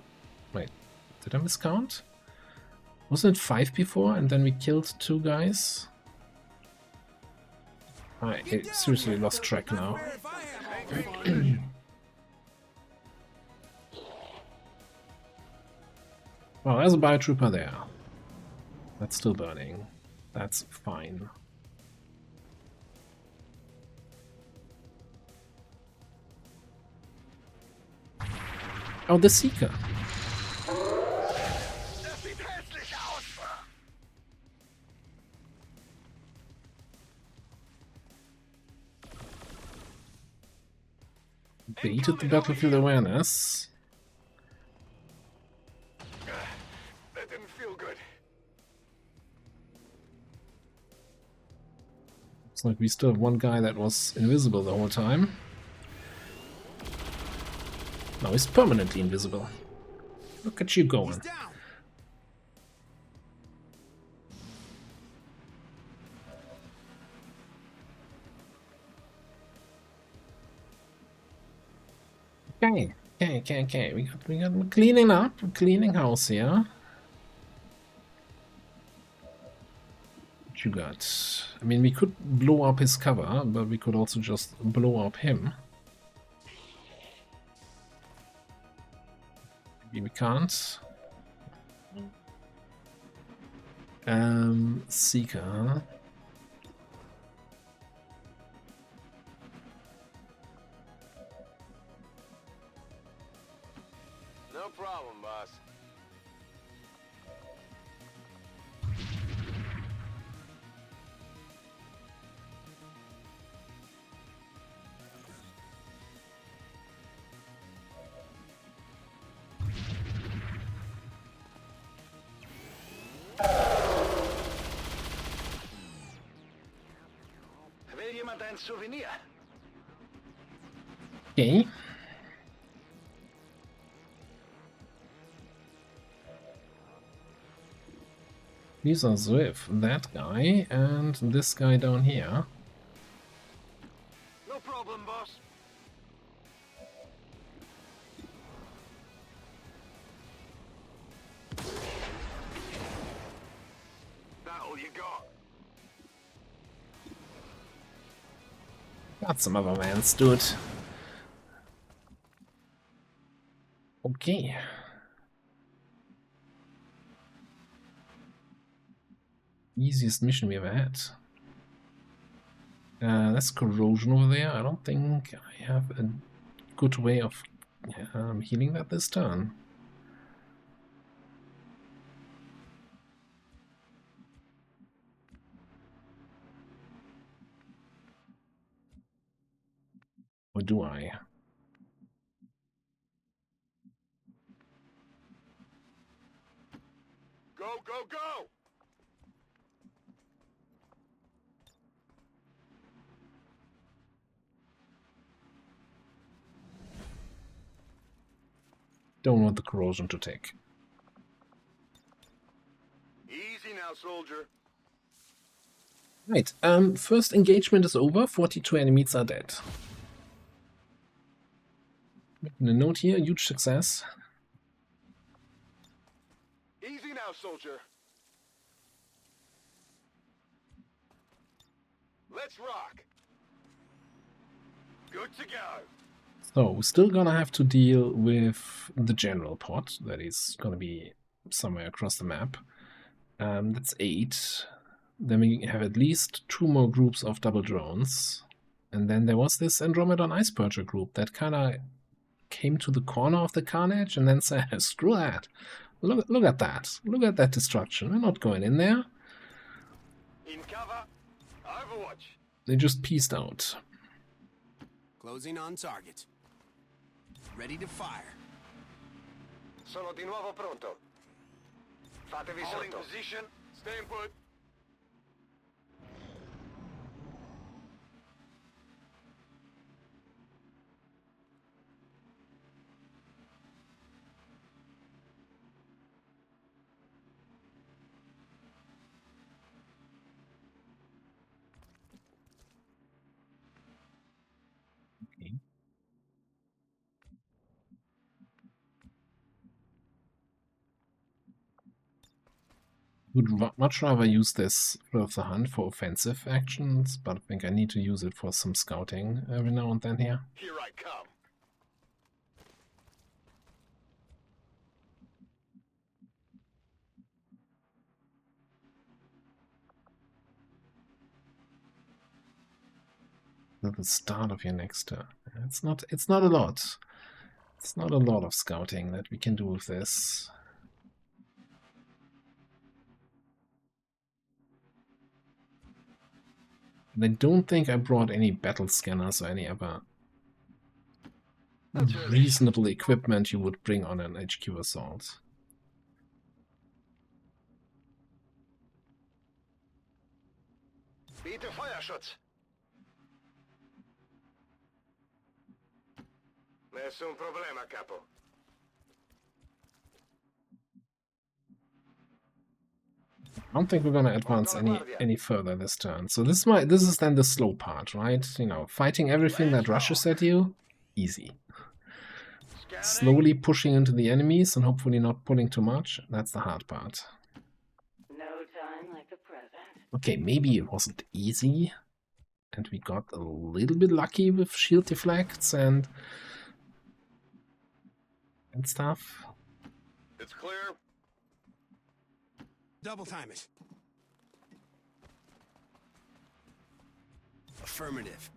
Speaker 1: Wait. Did I miscount? Wasn't it 5 before and then we killed 2 guys? I seriously lost track now.
Speaker 3: If I have all the fun.
Speaker 1: Well, there's a biotrooper there. That's still burning. That's fine. Oh, the Seeker. Baited the battlefield awareness.
Speaker 2: That didn't feel good.
Speaker 1: Looks like we still have one guy that was invisible the whole time. Now he's permanently invisible. Look at you going.
Speaker 3: He's down.
Speaker 1: Okay. We got cleaning up, cleaning house here. What you got? I mean, we could blow up his cover, but we could also just blow up him. Maybe we can't. Seeker.
Speaker 2: No problem, boss. Will jemand ein Souvenir?
Speaker 1: Okay. These are Zwift, that guy, and this guy down here.
Speaker 2: No problem, boss. That all you got?
Speaker 1: Got some other mans, dude. Okay. Easiest mission we ever had. That's corrosion over there. I don't think I have a good way of healing that this turn. Or do I?
Speaker 2: Go, go, go!
Speaker 1: Don't want the corrosion to take.
Speaker 2: Easy now, soldier.
Speaker 1: Right, first engagement is over, 42 enemies are dead. Making a note here, huge success.
Speaker 2: Easy now, soldier. Let's rock. Good to go.
Speaker 1: So, we're still gonna have to deal with the general pod, that is gonna be somewhere across the map. That's 8. Then we have at least 2 more groups of double drones. And then there was this Andromedon Ice Purger group that kinda came to the corner of the carnage and then said, screw that. Look at that. Look at that destruction. We're not going in there.
Speaker 2: In cover. Overwatch.
Speaker 1: They just peaced out.
Speaker 3: Closing on target. Ready to fire.
Speaker 2: Sono di nuovo pronto. Fatevi
Speaker 3: Holding
Speaker 2: sotto. Position. Staying put.
Speaker 1: Okay. Would much rather use this of the hunt for offensive actions, but I think I need to use it for some scouting every now and then here.
Speaker 2: Here I come.
Speaker 1: At the start of your next turn. It's not a lot. It's not a lot of scouting that we can do with this. And I don't think I brought any battle scanners or any other reasonable equipment you would bring on an HQ assault.
Speaker 2: Biete Feuerschutz. Nessun problema, capo.
Speaker 1: I don't think we're gonna advance any further this turn. So this is then the slow part, right? You know, fighting everything that rushes at you, easy. Slowly pushing into the enemies and hopefully not pulling too much, that's the hard part.
Speaker 4: No time like the present.
Speaker 1: Okay, maybe it wasn't easy, and we got a little bit lucky with shield deflects and stuff.
Speaker 2: It's clear.
Speaker 3: Double time it. Affirmative.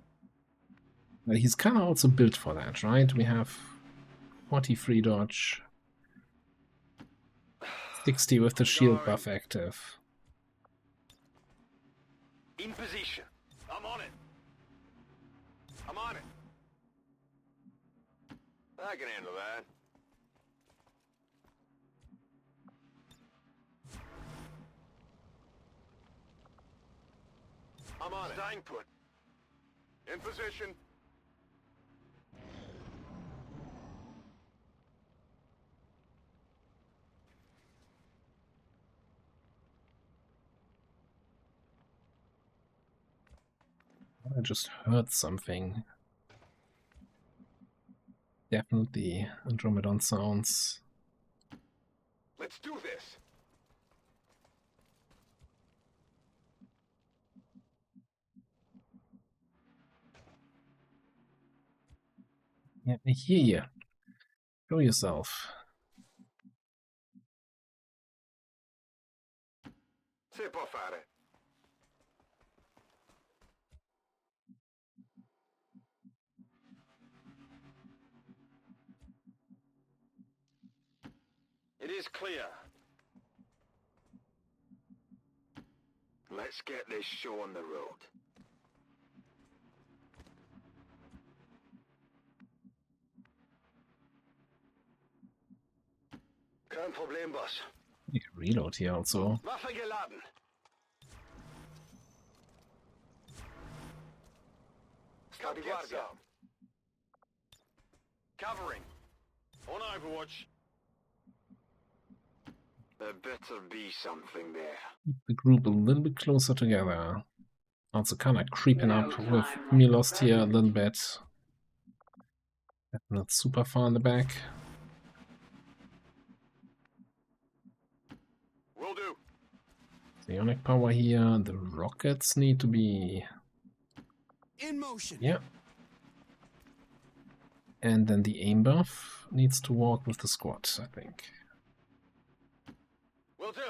Speaker 1: But he's kind of also built for that, right? We have 43 dodge, 60 with the shield buff active.
Speaker 2: In position. I'm on it. I'm on it. I can handle that. I'm on it. Staying put. In position.
Speaker 1: I just heard something. Definitely Andromedon sounds.
Speaker 2: Let's do this.
Speaker 1: Yeah, I hear you. Show yourself.
Speaker 2: Si può fare. It is clear. Let's get this show on the road. Kein Problem, Boss.
Speaker 1: You can reload here also.
Speaker 2: Waffe geladen. Guardia. Covering. On Overwatch. There better be something there.
Speaker 1: Keep the group a little bit closer together. Also kind of creeping up with Milost here a little bit. Not super far in the back.
Speaker 2: Will do.
Speaker 1: Psionic power here. The rockets need to be...
Speaker 3: In motion.
Speaker 1: Yeah. And then the aim buff needs to walk with the squad, I think.
Speaker 2: Will do.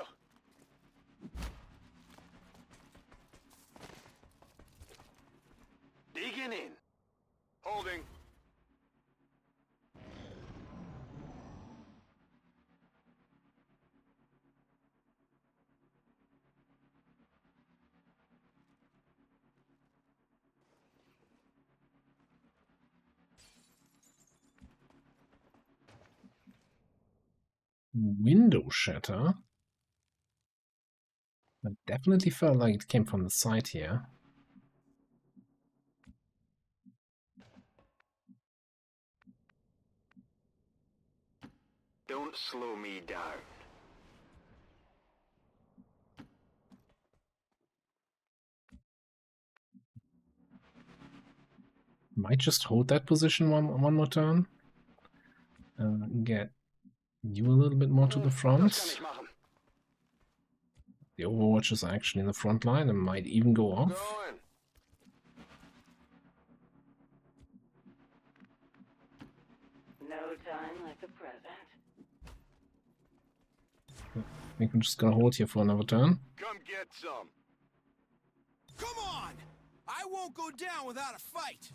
Speaker 2: Digging in. Holding.
Speaker 1: Window shatter. That definitely felt like it came from the side here.
Speaker 2: Don't slow me down.
Speaker 1: Might just hold that position one more turn. Get you a little bit more to the
Speaker 2: Das kann
Speaker 1: front.
Speaker 2: ich machen.
Speaker 1: The Overwatches are actually in the front line and might even go off.
Speaker 2: Going.
Speaker 4: No time like the present.
Speaker 1: I think we're just gonna hold here for another turn.
Speaker 2: Come get some.
Speaker 3: Come on! I won't go down without a fight!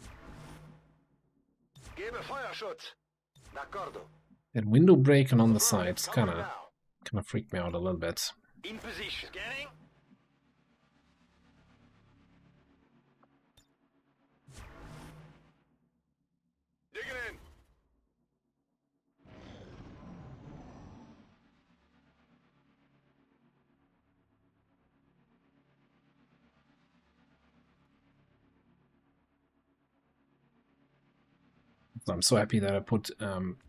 Speaker 2: Gebe Feuerschutz. D'accordo.
Speaker 1: That window breaking on the
Speaker 2: Affirmative.
Speaker 1: sides
Speaker 2: Covering
Speaker 1: kinda
Speaker 2: now.
Speaker 1: freaked me out a little bit.
Speaker 2: In position. Scanning. Digging in.
Speaker 1: So I'm so happy that I put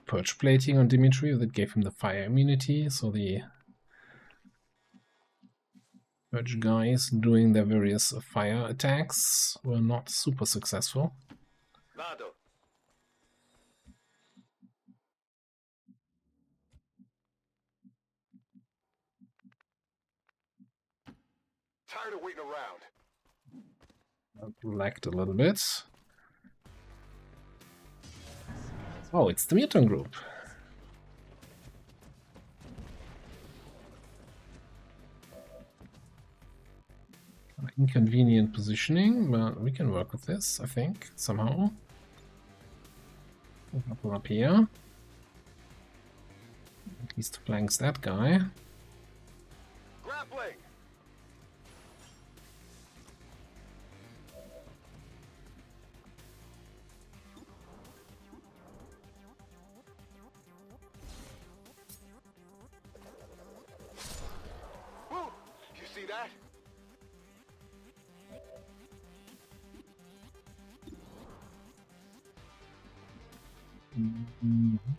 Speaker 1: purge plating on Dimitri that gave him the fire immunity, so the purge guys doing their various fire attacks were not super successful.
Speaker 2: Vado. Tired of waiting around.
Speaker 1: Lagged a little bit. Oh, it's the mutant group. Inconvenient positioning, but we can work with this, I think, somehow. A couple up here. At least flanks that guy.
Speaker 2: Grappling. Woo! You see that?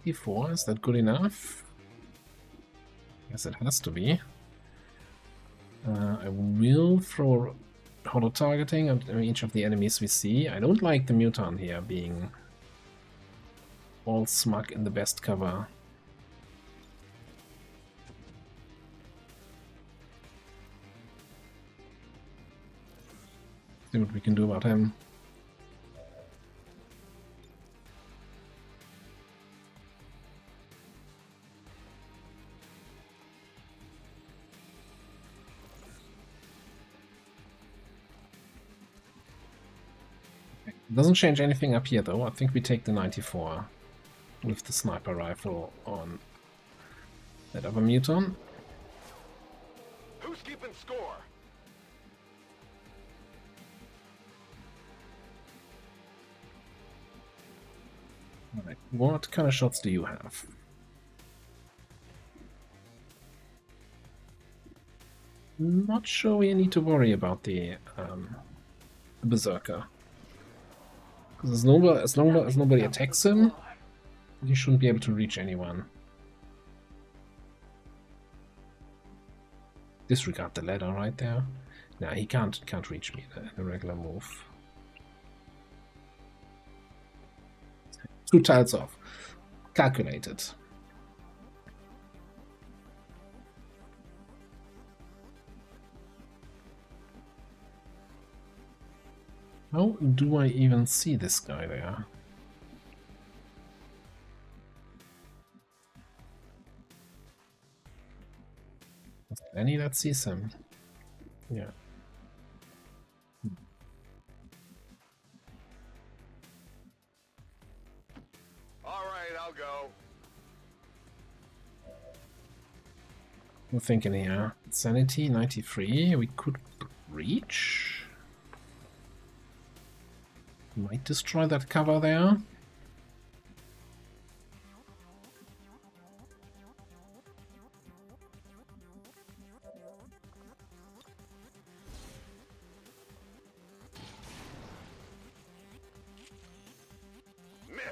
Speaker 1: D4, is that good enough? Yes, it has to be. I will throw auto targeting at each of the enemies we see. I don't like the mutant here being all smug in the best cover. See what we can do about him. Doesn't change anything up here though. I think we take the 94 with the sniper rifle on that other mutant.
Speaker 2: Who's keeping score?
Speaker 1: Alright, what kind of shots do you have? Not sure we need to worry about the berserker. Because as long as nobody attacks him, he shouldn't be able to reach anyone. Disregard the ladder right there. Nah, he can't reach me in a regular move. 2 tiles off. Calculated. How do I even see this guy there? Is there any that sees him? Yeah.
Speaker 2: Alright, I'll go.
Speaker 1: I'm thinking here. Sanity 93. We could reach. Might destroy that cover there.
Speaker 2: Missed.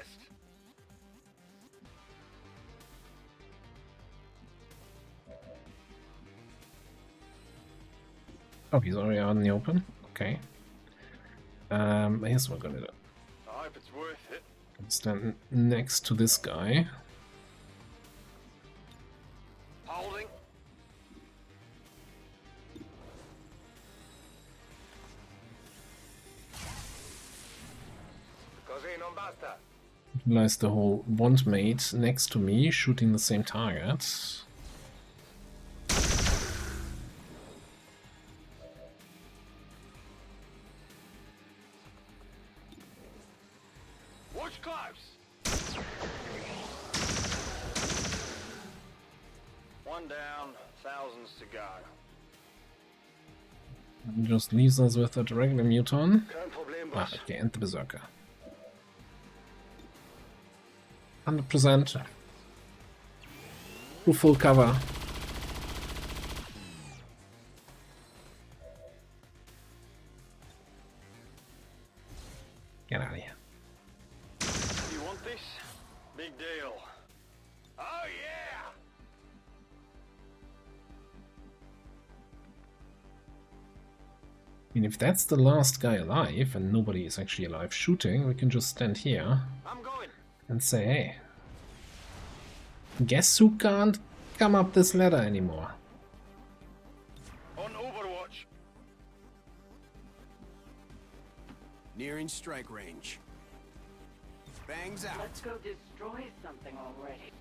Speaker 1: Oh, he's already out in the open. Okay. Here's what we're gonna do.
Speaker 2: I hope it's worth it.
Speaker 1: Stand next to this guy.
Speaker 2: Holding. Così non basta.
Speaker 1: Utilize the whole bondmate next to me, shooting the same target.
Speaker 2: Watch close. One down, thousands to go.
Speaker 1: And just leaves us with a regular muton.
Speaker 2: Kein Problem,
Speaker 1: Ah,
Speaker 2: boss.
Speaker 1: okay, and the berserker. 100%. Full cover. Get out of here.
Speaker 2: You want this? Big deal. Oh yeah!
Speaker 1: I mean, if that's the last guy alive, and nobody is actually alive shooting, we can just stand here
Speaker 2: I'm going.
Speaker 1: and say, hey, guess who can't come up this ladder anymore?
Speaker 2: On Overwatch.
Speaker 3: Nearing strike range. Bangs out.
Speaker 4: Let's go destroy something already.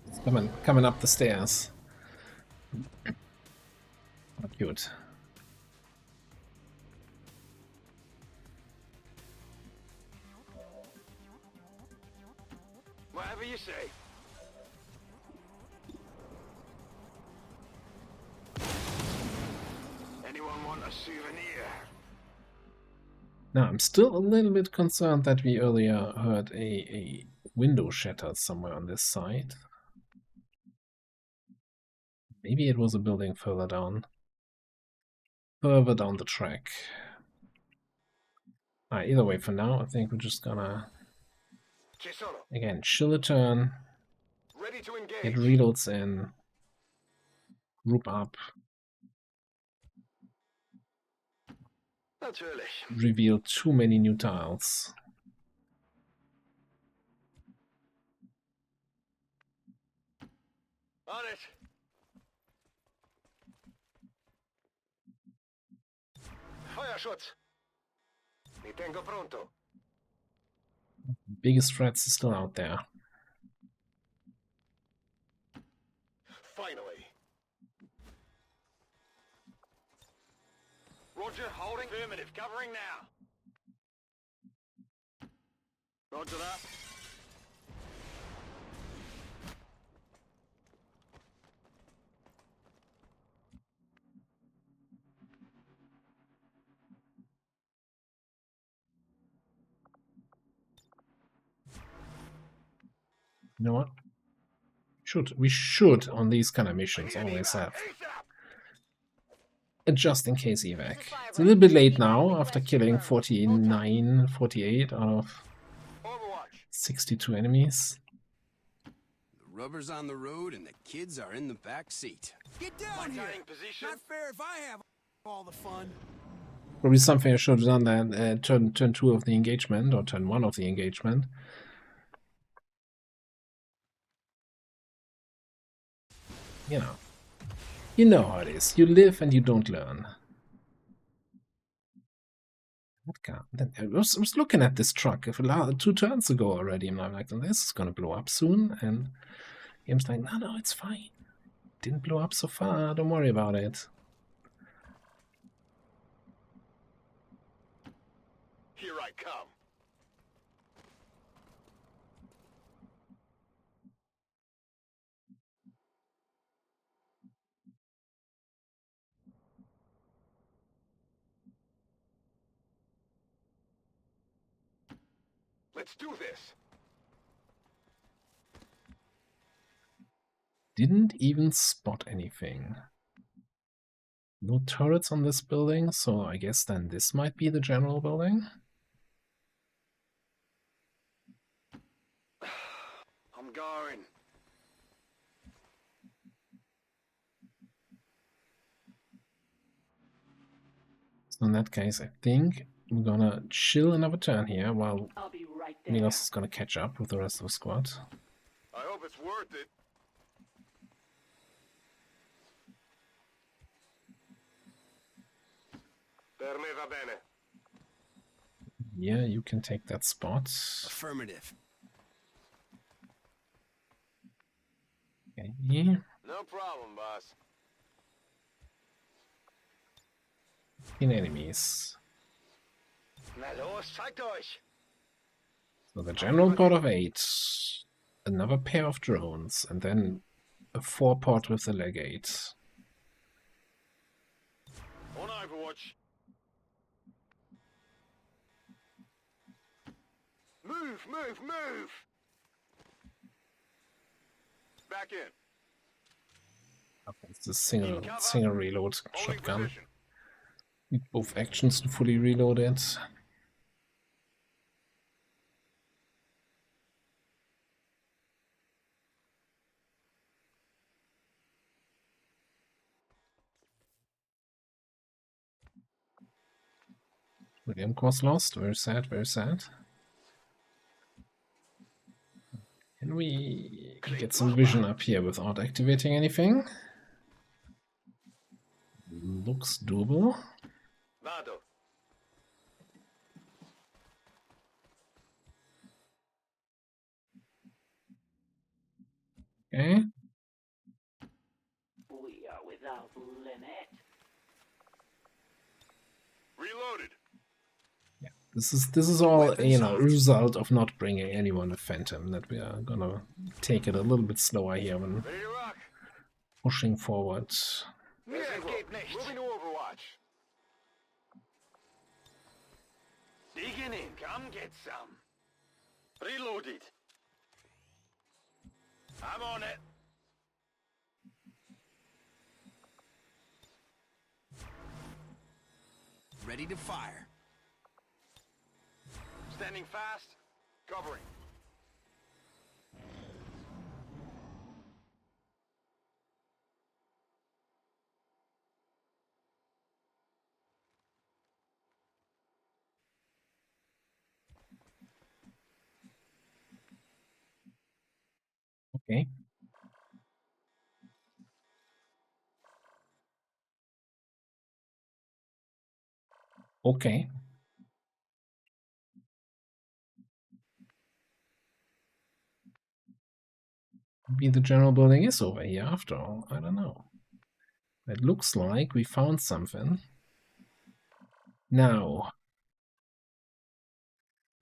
Speaker 1: It's coming up the stairs. Not cute.
Speaker 2: Whatever you say. Anyone want a souvenir?
Speaker 1: Now, I'm still a little bit concerned that we earlier heard a window shattered somewhere on this side. Maybe it was a building further down the track. Either way, for now, I think we're just gonna,
Speaker 2: Ci sono.
Speaker 1: again, chill a turn,
Speaker 2: Ready to
Speaker 1: get
Speaker 2: engage.
Speaker 1: reloads in, group up,
Speaker 2: Natürlich.
Speaker 1: reveal too many new tiles.
Speaker 2: On it. Feuerschutz. Mi tengo pronto.
Speaker 1: Biggest threats are still out there.
Speaker 2: Finally. Roger, holding. Affirmative, covering now. Roger that.
Speaker 1: You know what? We should on these kind of missions always have a just in case evac. It's a little bit late now after killing 49, 48 out of
Speaker 2: Overwatch.
Speaker 1: 62 enemies.
Speaker 3: The rubber's on the road and the kids are in the back seat. Get down here!
Speaker 2: Maintaining position.
Speaker 3: Not fair if I have all the fun.
Speaker 1: Probably something I should have done then, turn 2 of the engagement, or turn 1 of the engagement. You know how it is. You live and you don't learn. I was looking at this truck 2 turns ago already, and I'm like, this is gonna blow up soon. And game's like, no, it's fine. Didn't blow up so far. Don't worry about it.
Speaker 2: Here I come. Let's do this.
Speaker 1: Didn't even spot anything. No turrets on this building, so I guess then this might be the general building.
Speaker 2: I'm going.
Speaker 1: So in that case, I think we're gonna chill another turn here while
Speaker 4: I'll be right there.
Speaker 1: Milos is gonna catch up with the rest of the squad.
Speaker 2: I hope it's worth it. Per me va bene.
Speaker 1: Yeah, you can take that spot.
Speaker 3: Affirmative.
Speaker 1: Okay.
Speaker 2: No problem, boss.
Speaker 1: In enemies.
Speaker 2: Na los, zeigt euch!
Speaker 1: So the general pot of 8, another pair of drones, and then a 4-pot with the legate.
Speaker 2: On Overwatch. Move, move, move! Back in.
Speaker 1: Okay, it's a single reload
Speaker 2: Holding
Speaker 1: shotgun.
Speaker 2: position.
Speaker 1: Need both actions to fully reload it. William course lost. Very sad, very sad. Can we get some vision up here without activating anything? Looks doable.
Speaker 2: Vado.
Speaker 1: Okay.
Speaker 4: We are without limit.
Speaker 2: Reloaded.
Speaker 1: This is all, you know, a result of not bringing anyone with Phantom, that we are gonna take it a little bit slower here when
Speaker 2: Ready to rock.
Speaker 1: pushing forward.
Speaker 2: Mir geht nichts. Moving to Overwatch. Digging in. Come get some. Reloaded. I'm on it.
Speaker 3: Ready to fire.
Speaker 2: Standing fast. Covering.
Speaker 1: Okay. Okay. Maybe the general building is over here after all. I don't know. It looks like we found something. Now,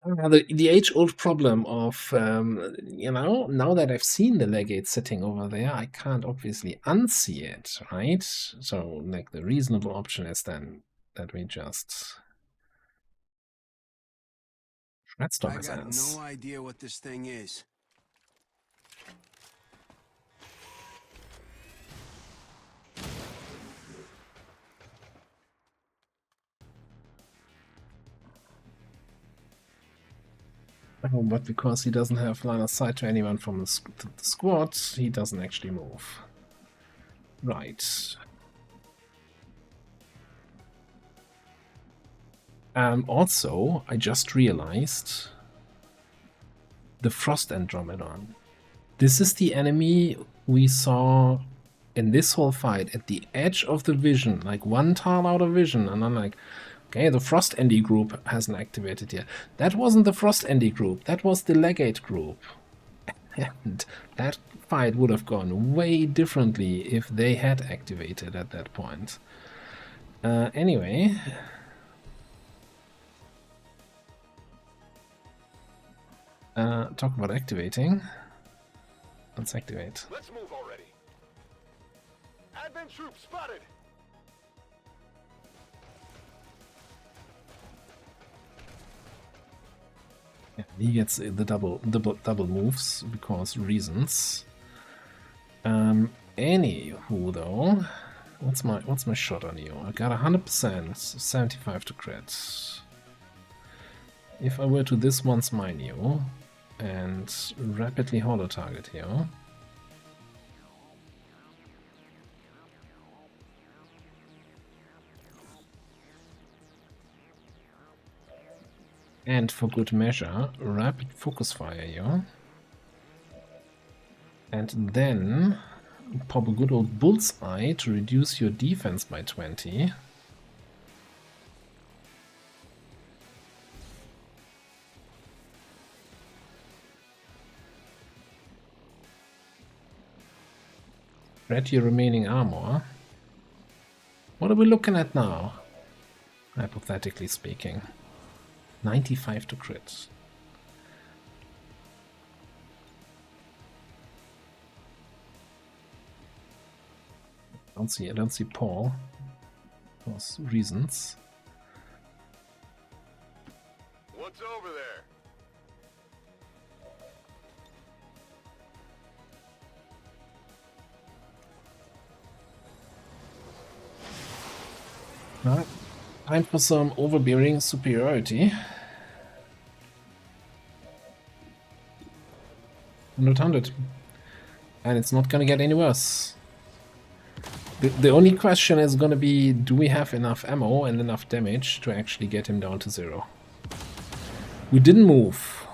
Speaker 1: the age-old problem of, you know, now that I've seen the legate sitting over there, I can't obviously unsee it, right? So, like, the reasonable option is then that we just shredstorm
Speaker 3: I
Speaker 1: his
Speaker 3: got
Speaker 1: ass.
Speaker 3: no idea what this thing is.
Speaker 1: Oh, but because he doesn't have line of sight to anyone from the squad, he doesn't actually move. Right. Also, I just realized the Frost Andromedon. This is the enemy we saw in this whole fight at the edge of the vision, like one tile out of vision, and I'm like, okay, the Frost ND group hasn't activated yet. That wasn't the Frost ND group, that was the Legate group. And that fight would have gone way differently if they had activated at that point. Anyway. Talk about activating. Let's activate.
Speaker 2: Let's move already. Advent troops spotted.
Speaker 1: Yeah, he gets the double moves because reasons. Anywho though, what's my shot on you? I got 100%, 75 to crit. If I were to this once mine you and rapidly holo target here. And for good measure, rapid focus fire you. And then pop a good old bullseye to reduce your defense by 20. Spread your remaining armor. What are we looking at now? Hypothetically speaking. 95 to crit. I don't see Paul. For those reasons.
Speaker 2: What's over there?
Speaker 1: Alright. Time for some overbearing superiority. 100. And it's not gonna get any worse. The only question is gonna be, do we have enough ammo and enough damage to actually get him down to 0? We didn't move.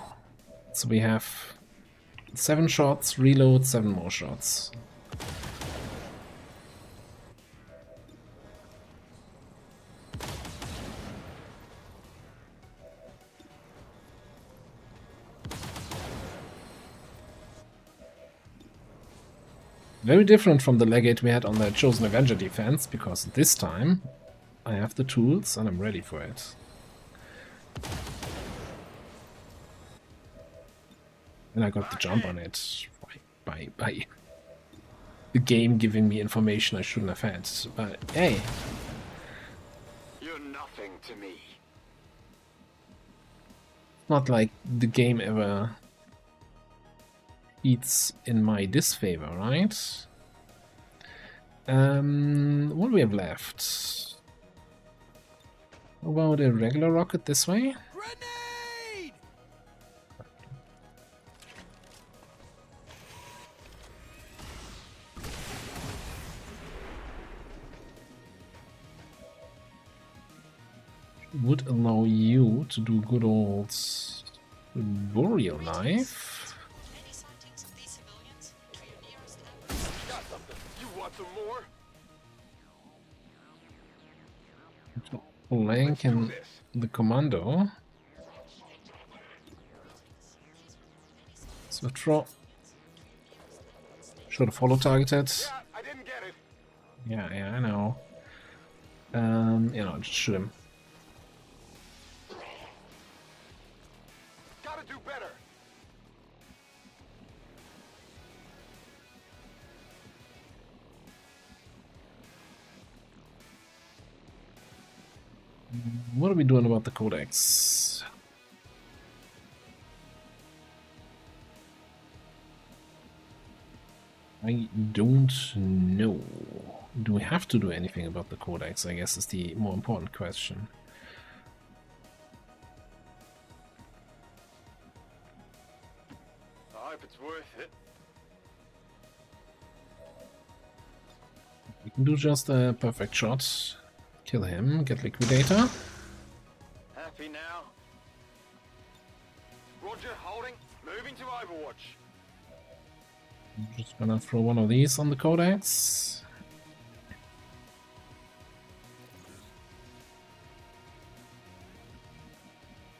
Speaker 1: So we have 7 shots, reload, 7 more shots. Very different from the legate we had on the Chosen Avenger defense, because this time I have the tools and I'm ready for it. And I got the jump on it by the game giving me information I shouldn't have had. But hey.
Speaker 2: You're nothing to me.
Speaker 1: Not like the game ever eats in my disfavor, right? What do we have left? How about a regular rocket this way?
Speaker 3: Grenade!
Speaker 1: Would allow you to do good old burial knife.
Speaker 2: Got something. You want some more?
Speaker 1: Flank and the commando. Swift draw. Should have follow targeted.
Speaker 2: Yeah, I didn't get it.
Speaker 1: Yeah, I know. You know, just shoot him.
Speaker 2: Gotta do better.
Speaker 1: What are we doing about the codex? I don't know. Do we have to do anything about the codex, I guess, is the more important question.
Speaker 2: I hope it's worth it.
Speaker 1: We can do just a perfect shot. Kill him, get liquidator.
Speaker 2: Happy now? Roger, holding. Moving to Overwatch.
Speaker 1: I'm just gonna throw one of these on the codex.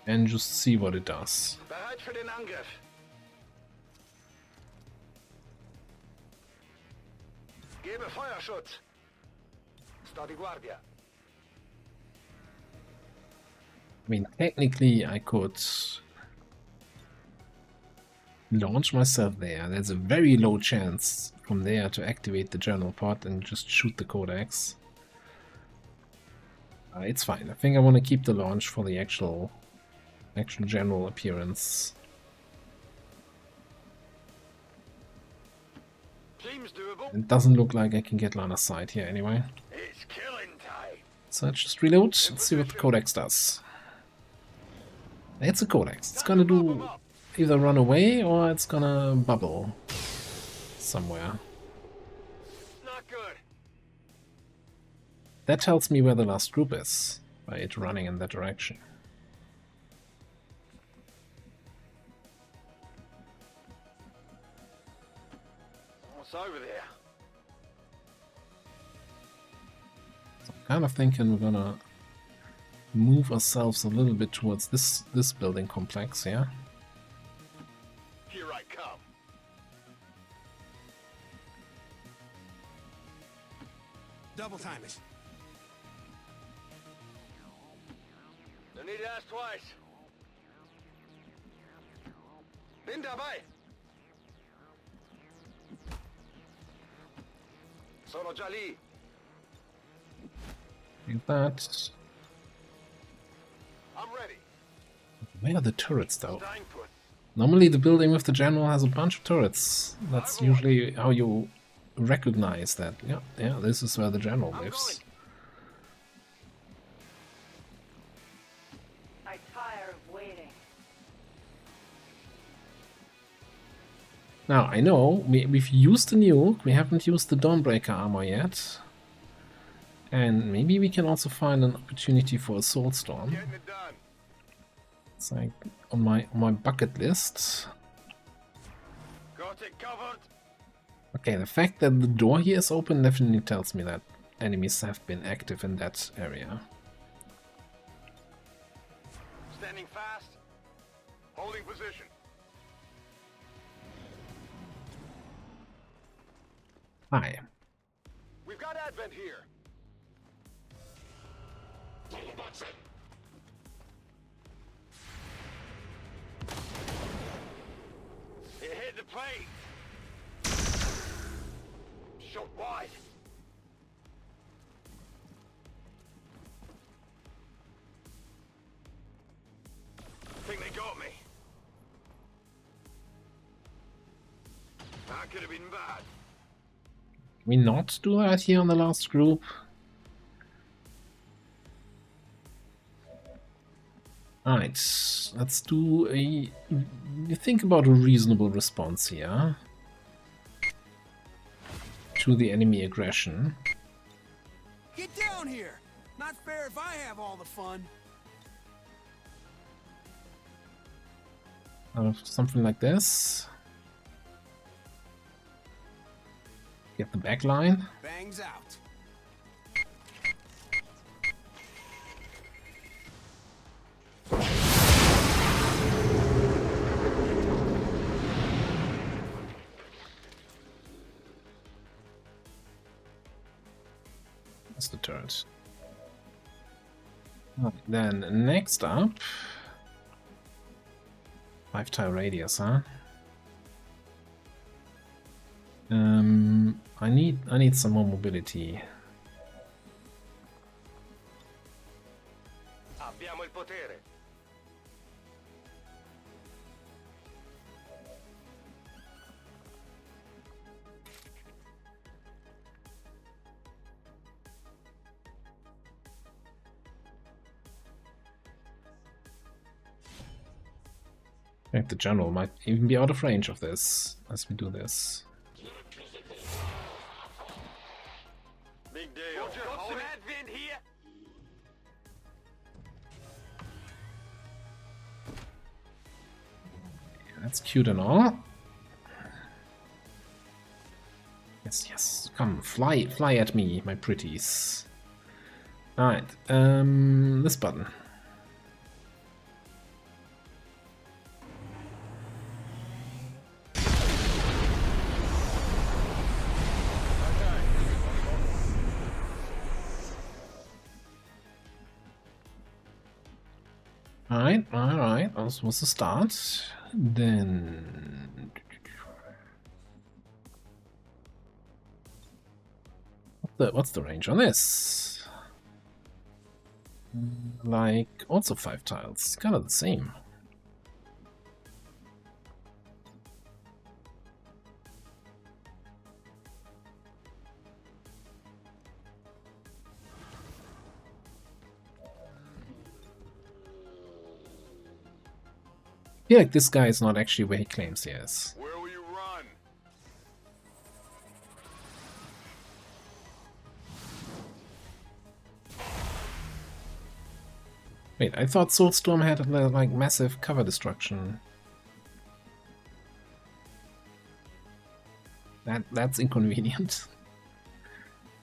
Speaker 1: And just see what it does.
Speaker 2: Bereit für den Angriff. Gebe Feuerschutz. Sta di guardia.
Speaker 1: I mean, technically I could launch myself there. There's a very low chance from there to activate the general pod and just shoot the codex. It's fine. I think I want to keep the launch for the actual general appearance.
Speaker 2: Seems doable.
Speaker 1: It doesn't look like I can get line of sight here anyway.
Speaker 2: It's killing time.
Speaker 1: So let's just reload. Let's see what the codex does. It's a codex. It's gonna do either run away or it's gonna bubble somewhere.
Speaker 2: Not good.
Speaker 1: That tells me where the last group is, by it running in that direction.
Speaker 2: What's over there?
Speaker 1: So I'm kind of thinking we're gonna move ourselves a little bit towards this building complex, yeah?
Speaker 2: Here I come.
Speaker 3: Double time it.
Speaker 2: Don't need to ask twice. Bin dabei. Sono già lì.
Speaker 1: Like that.
Speaker 2: I'm ready.
Speaker 1: Where are the turrets though?
Speaker 2: Staying put.
Speaker 1: Normally the building with the general has a bunch of turrets. That's usually how you recognize that. Yeah, this is where the general lives.
Speaker 4: I tire of waiting.
Speaker 1: Now, I know we've used the nuke, we haven't used the Dawnbreaker armor yet. And maybe we can also find an opportunity for a Soulstorm.
Speaker 2: Getting it done.
Speaker 1: It's like on my bucket list.
Speaker 2: Got it covered.
Speaker 1: Okay, the fact that the door here is open definitely tells me that enemies have been active in that area.
Speaker 2: Standing fast. Holding position.
Speaker 1: Hi.
Speaker 2: We've got Advent here. It hit the plate. Shot wide. Think they got me. That could have been bad.
Speaker 1: Can we not do that here on the last group? Alright, let's do a... think about a reasonable response here to the enemy aggression.
Speaker 3: Get down here! Not fair if I have all the fun.
Speaker 1: Something like this. Get the back line.
Speaker 3: Bangs out.
Speaker 1: That's the turret. Right, then next up, 5-tile radius, huh? I need some more mobility.
Speaker 2: Abbiamo il potere.
Speaker 1: I think the general might even be out of range of this as we do this.
Speaker 2: Big deal. Roger, got some Advent here.
Speaker 1: That's cute and all. Yes, yes. Come, fly at me, my pretties. Alright, this button. Alright, that was the start. Then... What's the range on this? Like, also 5 tiles. Kind of the same. I feel like this guy is not actually where he claims he is.
Speaker 2: Where will you run?
Speaker 1: Wait, I thought Soulstorm had like massive cover destruction. That's inconvenient.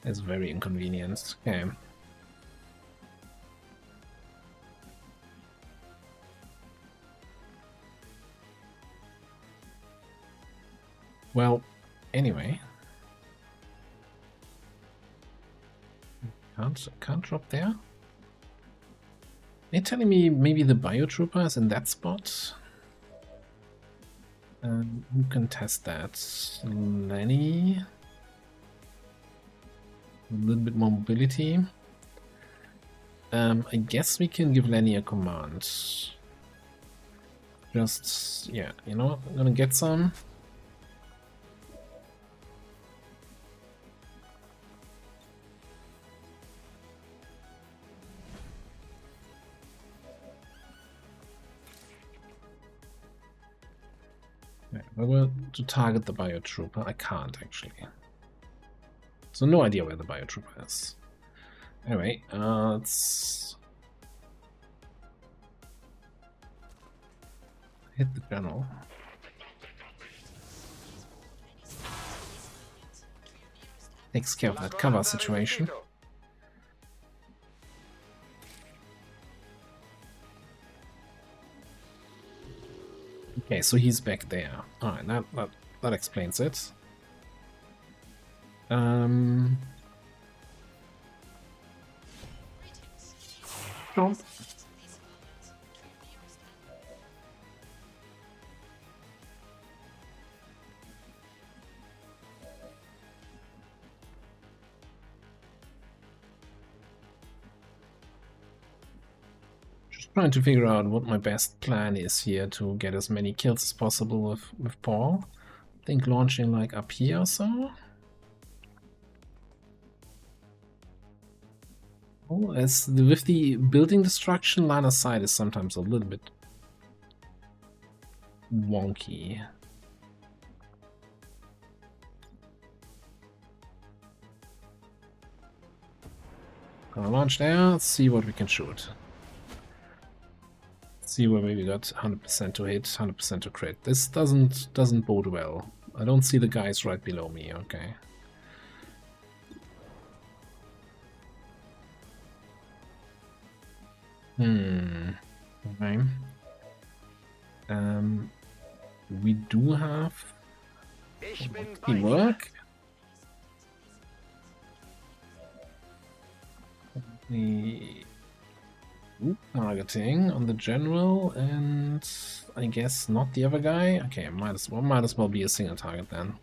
Speaker 1: That's very inconvenient. Okay. Well, anyway. Can't drop there? They're telling me maybe the biotrooper is in that spot? Who can test that? Lenny? A little bit more mobility. I guess we can give Lenny a command. Just, yeah, you know what? I'm gonna get some. Yeah, we will to target the biotrooper. I can't actually. So no idea where the biotrooper is. Anyway, let's hit the general. Takes care of that cover situation. Okay, so he's back there. Alright, that explains it. Jump. Just trying to figure out what my best plan is here to get as many kills as possible with Paul. I think launching like up here or so. Oh, with the building destruction, line of sight is sometimes a little bit wonky. Gonna launch there, let's see what we can shoot. See where we got 100% to hit, 100% to crit. This doesn't bode well. I don't see the guys right below me, okay. Okay. We do have teamwork. The targeting on the general and I guess not the other guy. Okay, might as well be a single target then.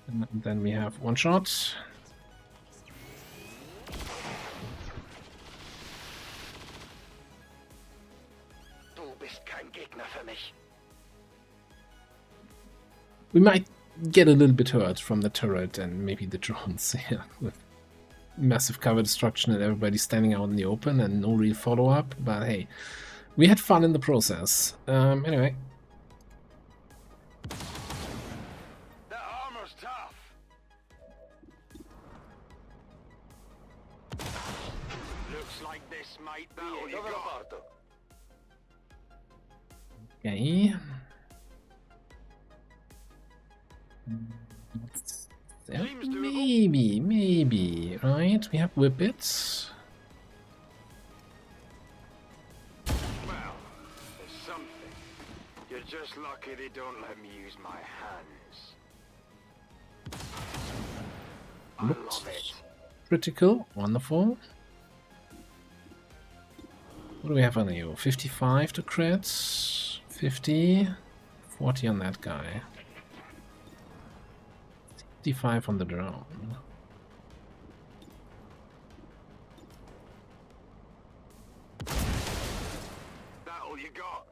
Speaker 1: And then we have one shot. We might get a little bit hurt from the turret and maybe the drones here with massive cover destruction and everybody standing out in the open and no real follow-up, but hey, we had fun in the process. Anyway.
Speaker 2: That armor's tough. Looks like this might be all you got.
Speaker 1: Okay. Maybe, right? We have whippets.
Speaker 2: Well, there's something. You're just lucky they don't let me use my hands. I love it.
Speaker 1: Critical, wonderful. What do we have on you? 55 to crit, 50, 40 on that guy. 55 on the drone.
Speaker 2: That all you got?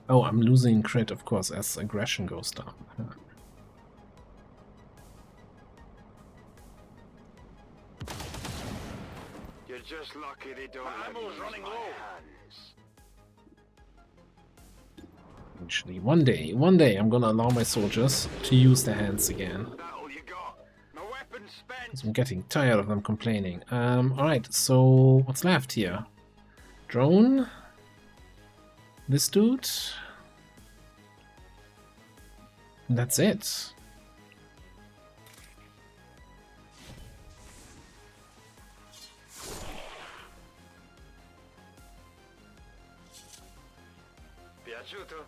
Speaker 1: Oh, I'm losing crit, of course, as aggression goes down.
Speaker 2: You're just lucky they don't let me use my hands.
Speaker 1: Actually, one day I'm gonna allow my soldiers to use their hands again.
Speaker 2: That all you got? My weapon's spent.
Speaker 1: 'Cause I'm getting tired of them complaining. Alright, so what's left here? Drone? This dude? And that's it.
Speaker 2: Piaciuto?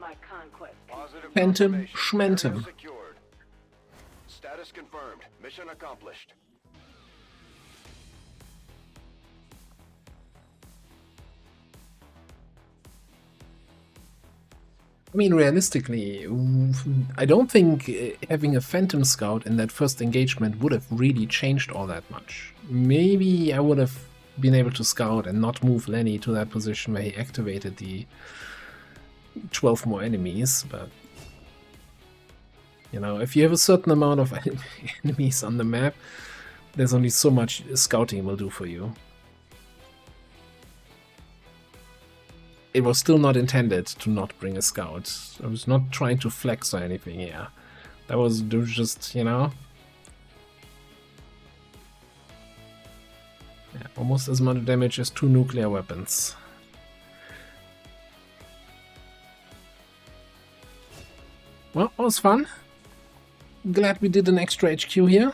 Speaker 4: My conquest.
Speaker 2: Positive
Speaker 1: Phantom
Speaker 2: confirmation.
Speaker 1: Shmantom.
Speaker 2: Area secured. Status confirmed. Mission accomplished.
Speaker 1: I mean, realistically, I don't think having a Phantom Scout in that first engagement would have really changed all that much. Maybe I would have been able to scout and not move Lenny to that position where he activated the 12 more enemies, but you know, if you have a certain amount of enemies on the map, there's only so much scouting will do for you. It was still not intended to not bring a scout. I was not trying to flex or anything here. That was just, you know... Yeah, almost as much damage as 2 nuclear weapons. Well, it was fun. Glad we did an extra HQ here.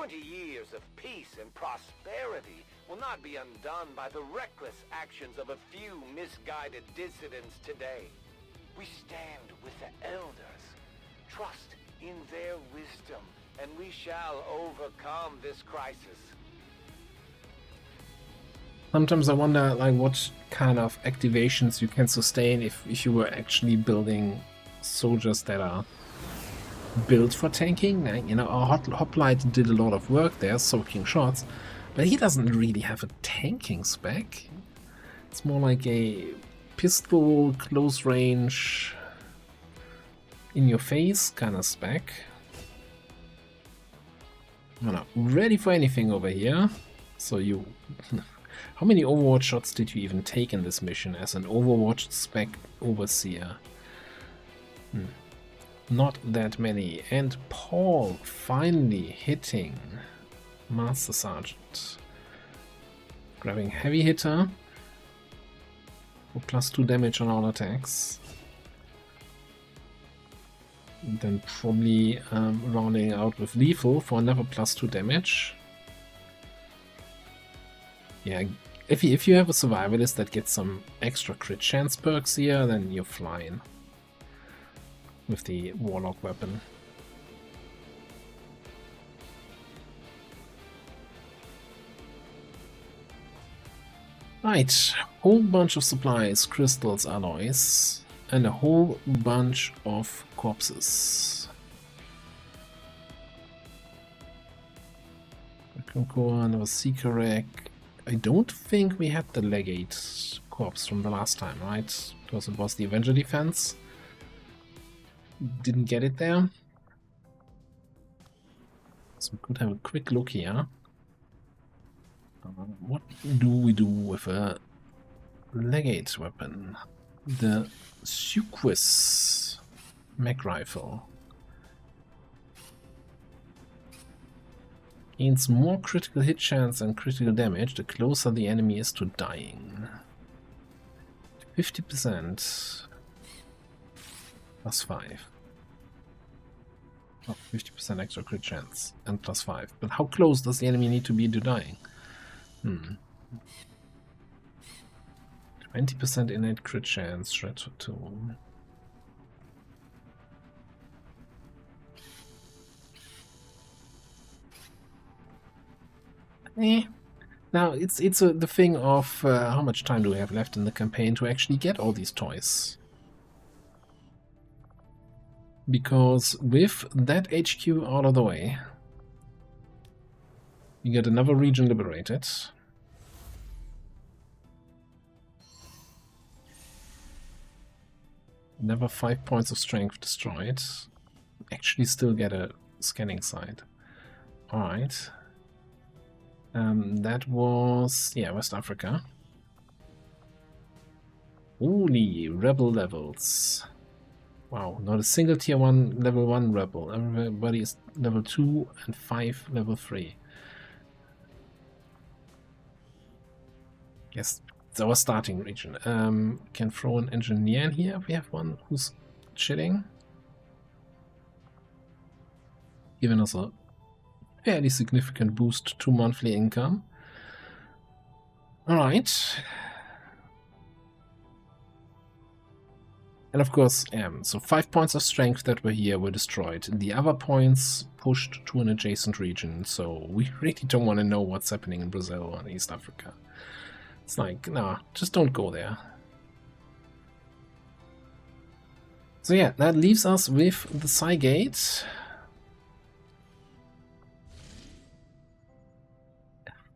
Speaker 2: Years of peace and prosperity will not be undone by the reckless actions of a few misguided dissidents today. We stand with the elders, trust in their wisdom, and we shall overcome this crisis.
Speaker 1: Sometimes I wonder, like, what kind of activations you can sustain if you were actually building soldiers that are built for tanking. Like, you know, our Hoplite did a lot of work there, soaking shots, but he doesn't really have a tanking spec. It's more like a pistol, close range, in your face kind of spec. I'm not ready for anything over here. So you... How many Overwatch shots did you even take in this mission as an Overwatch spec overseer? Not that many. And Paul finally hitting Master Sergeant. Grabbing heavy hitter for +2 damage on all attacks. And then probably rounding out with lethal for another +2 damage. Yeah, if you have a survivalist that gets some extra crit chance perks here, then you're flying with the Warlock weapon. Right, whole bunch of supplies, crystals, alloys, and a whole bunch of corpses. Concord, another Seeker Rack. I don't think we had the Legate corpse from the last time, right? Because it was the Avenger defense. Didn't get it there. So we could have a quick look here. What do we do with a Legate weapon? The Successor mag rifle. Gains more critical hit chance and critical damage the closer the enemy is to dying. 50%. +5. Oh, 50% extra crit chance and +5. But how close does the enemy need to be to dying? 20% innate crit chance, shred 2. Now, it's the thing of how much time do we have left in the campaign to actually get all these toys. Because with that HQ out of the way, you get another region liberated. Never 5 points of strength destroyed. Actually still get a scanning site. Alright. That was, yeah, West Africa. Holy rebel levels. Wow, not a single tier 1 level 1 rebel. Everybody is level 2 and 5 level 3. Yes, it's our starting region. Can throw an engineer in here. We have one who's chilling. Giving us a fairly significant boost to monthly income. Alright. And of course, so 5 points of strength that were here were destroyed. The other points pushed to an adjacent region, so we really don't want to know what's happening in Brazil or in East Africa. It's like, nah, just don't go there. So yeah, that leaves us with the Cygate.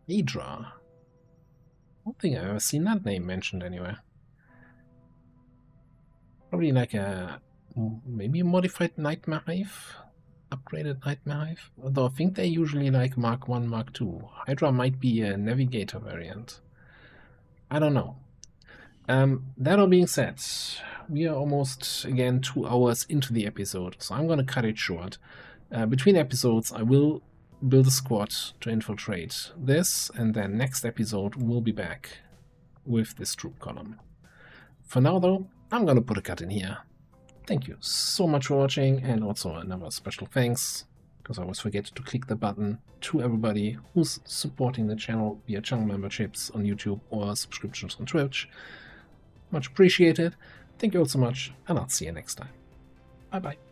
Speaker 1: Hydra. I don't think I've ever seen that name mentioned anywhere. Probably like maybe a modified Nightmare Hive? Upgraded Nightmare Hive? Although I think they're usually like Mark 1, Mark 2. Hydra might be a Navigator variant. I don't know. That all being said, we are almost, again, 2 hours into the episode, so I'm going to cut it short. Between episodes, I will build a squad to infiltrate this, and then next episode we'll be back with this troop column. For now, though, I'm going to put a cut in here. Thank you so much for watching, and also another special thanks, because I always forget to click the button, to everybody who's supporting the channel via channel memberships on YouTube or subscriptions on Twitch. Much appreciated. Thank you all so much, and I'll see you next time. Bye bye.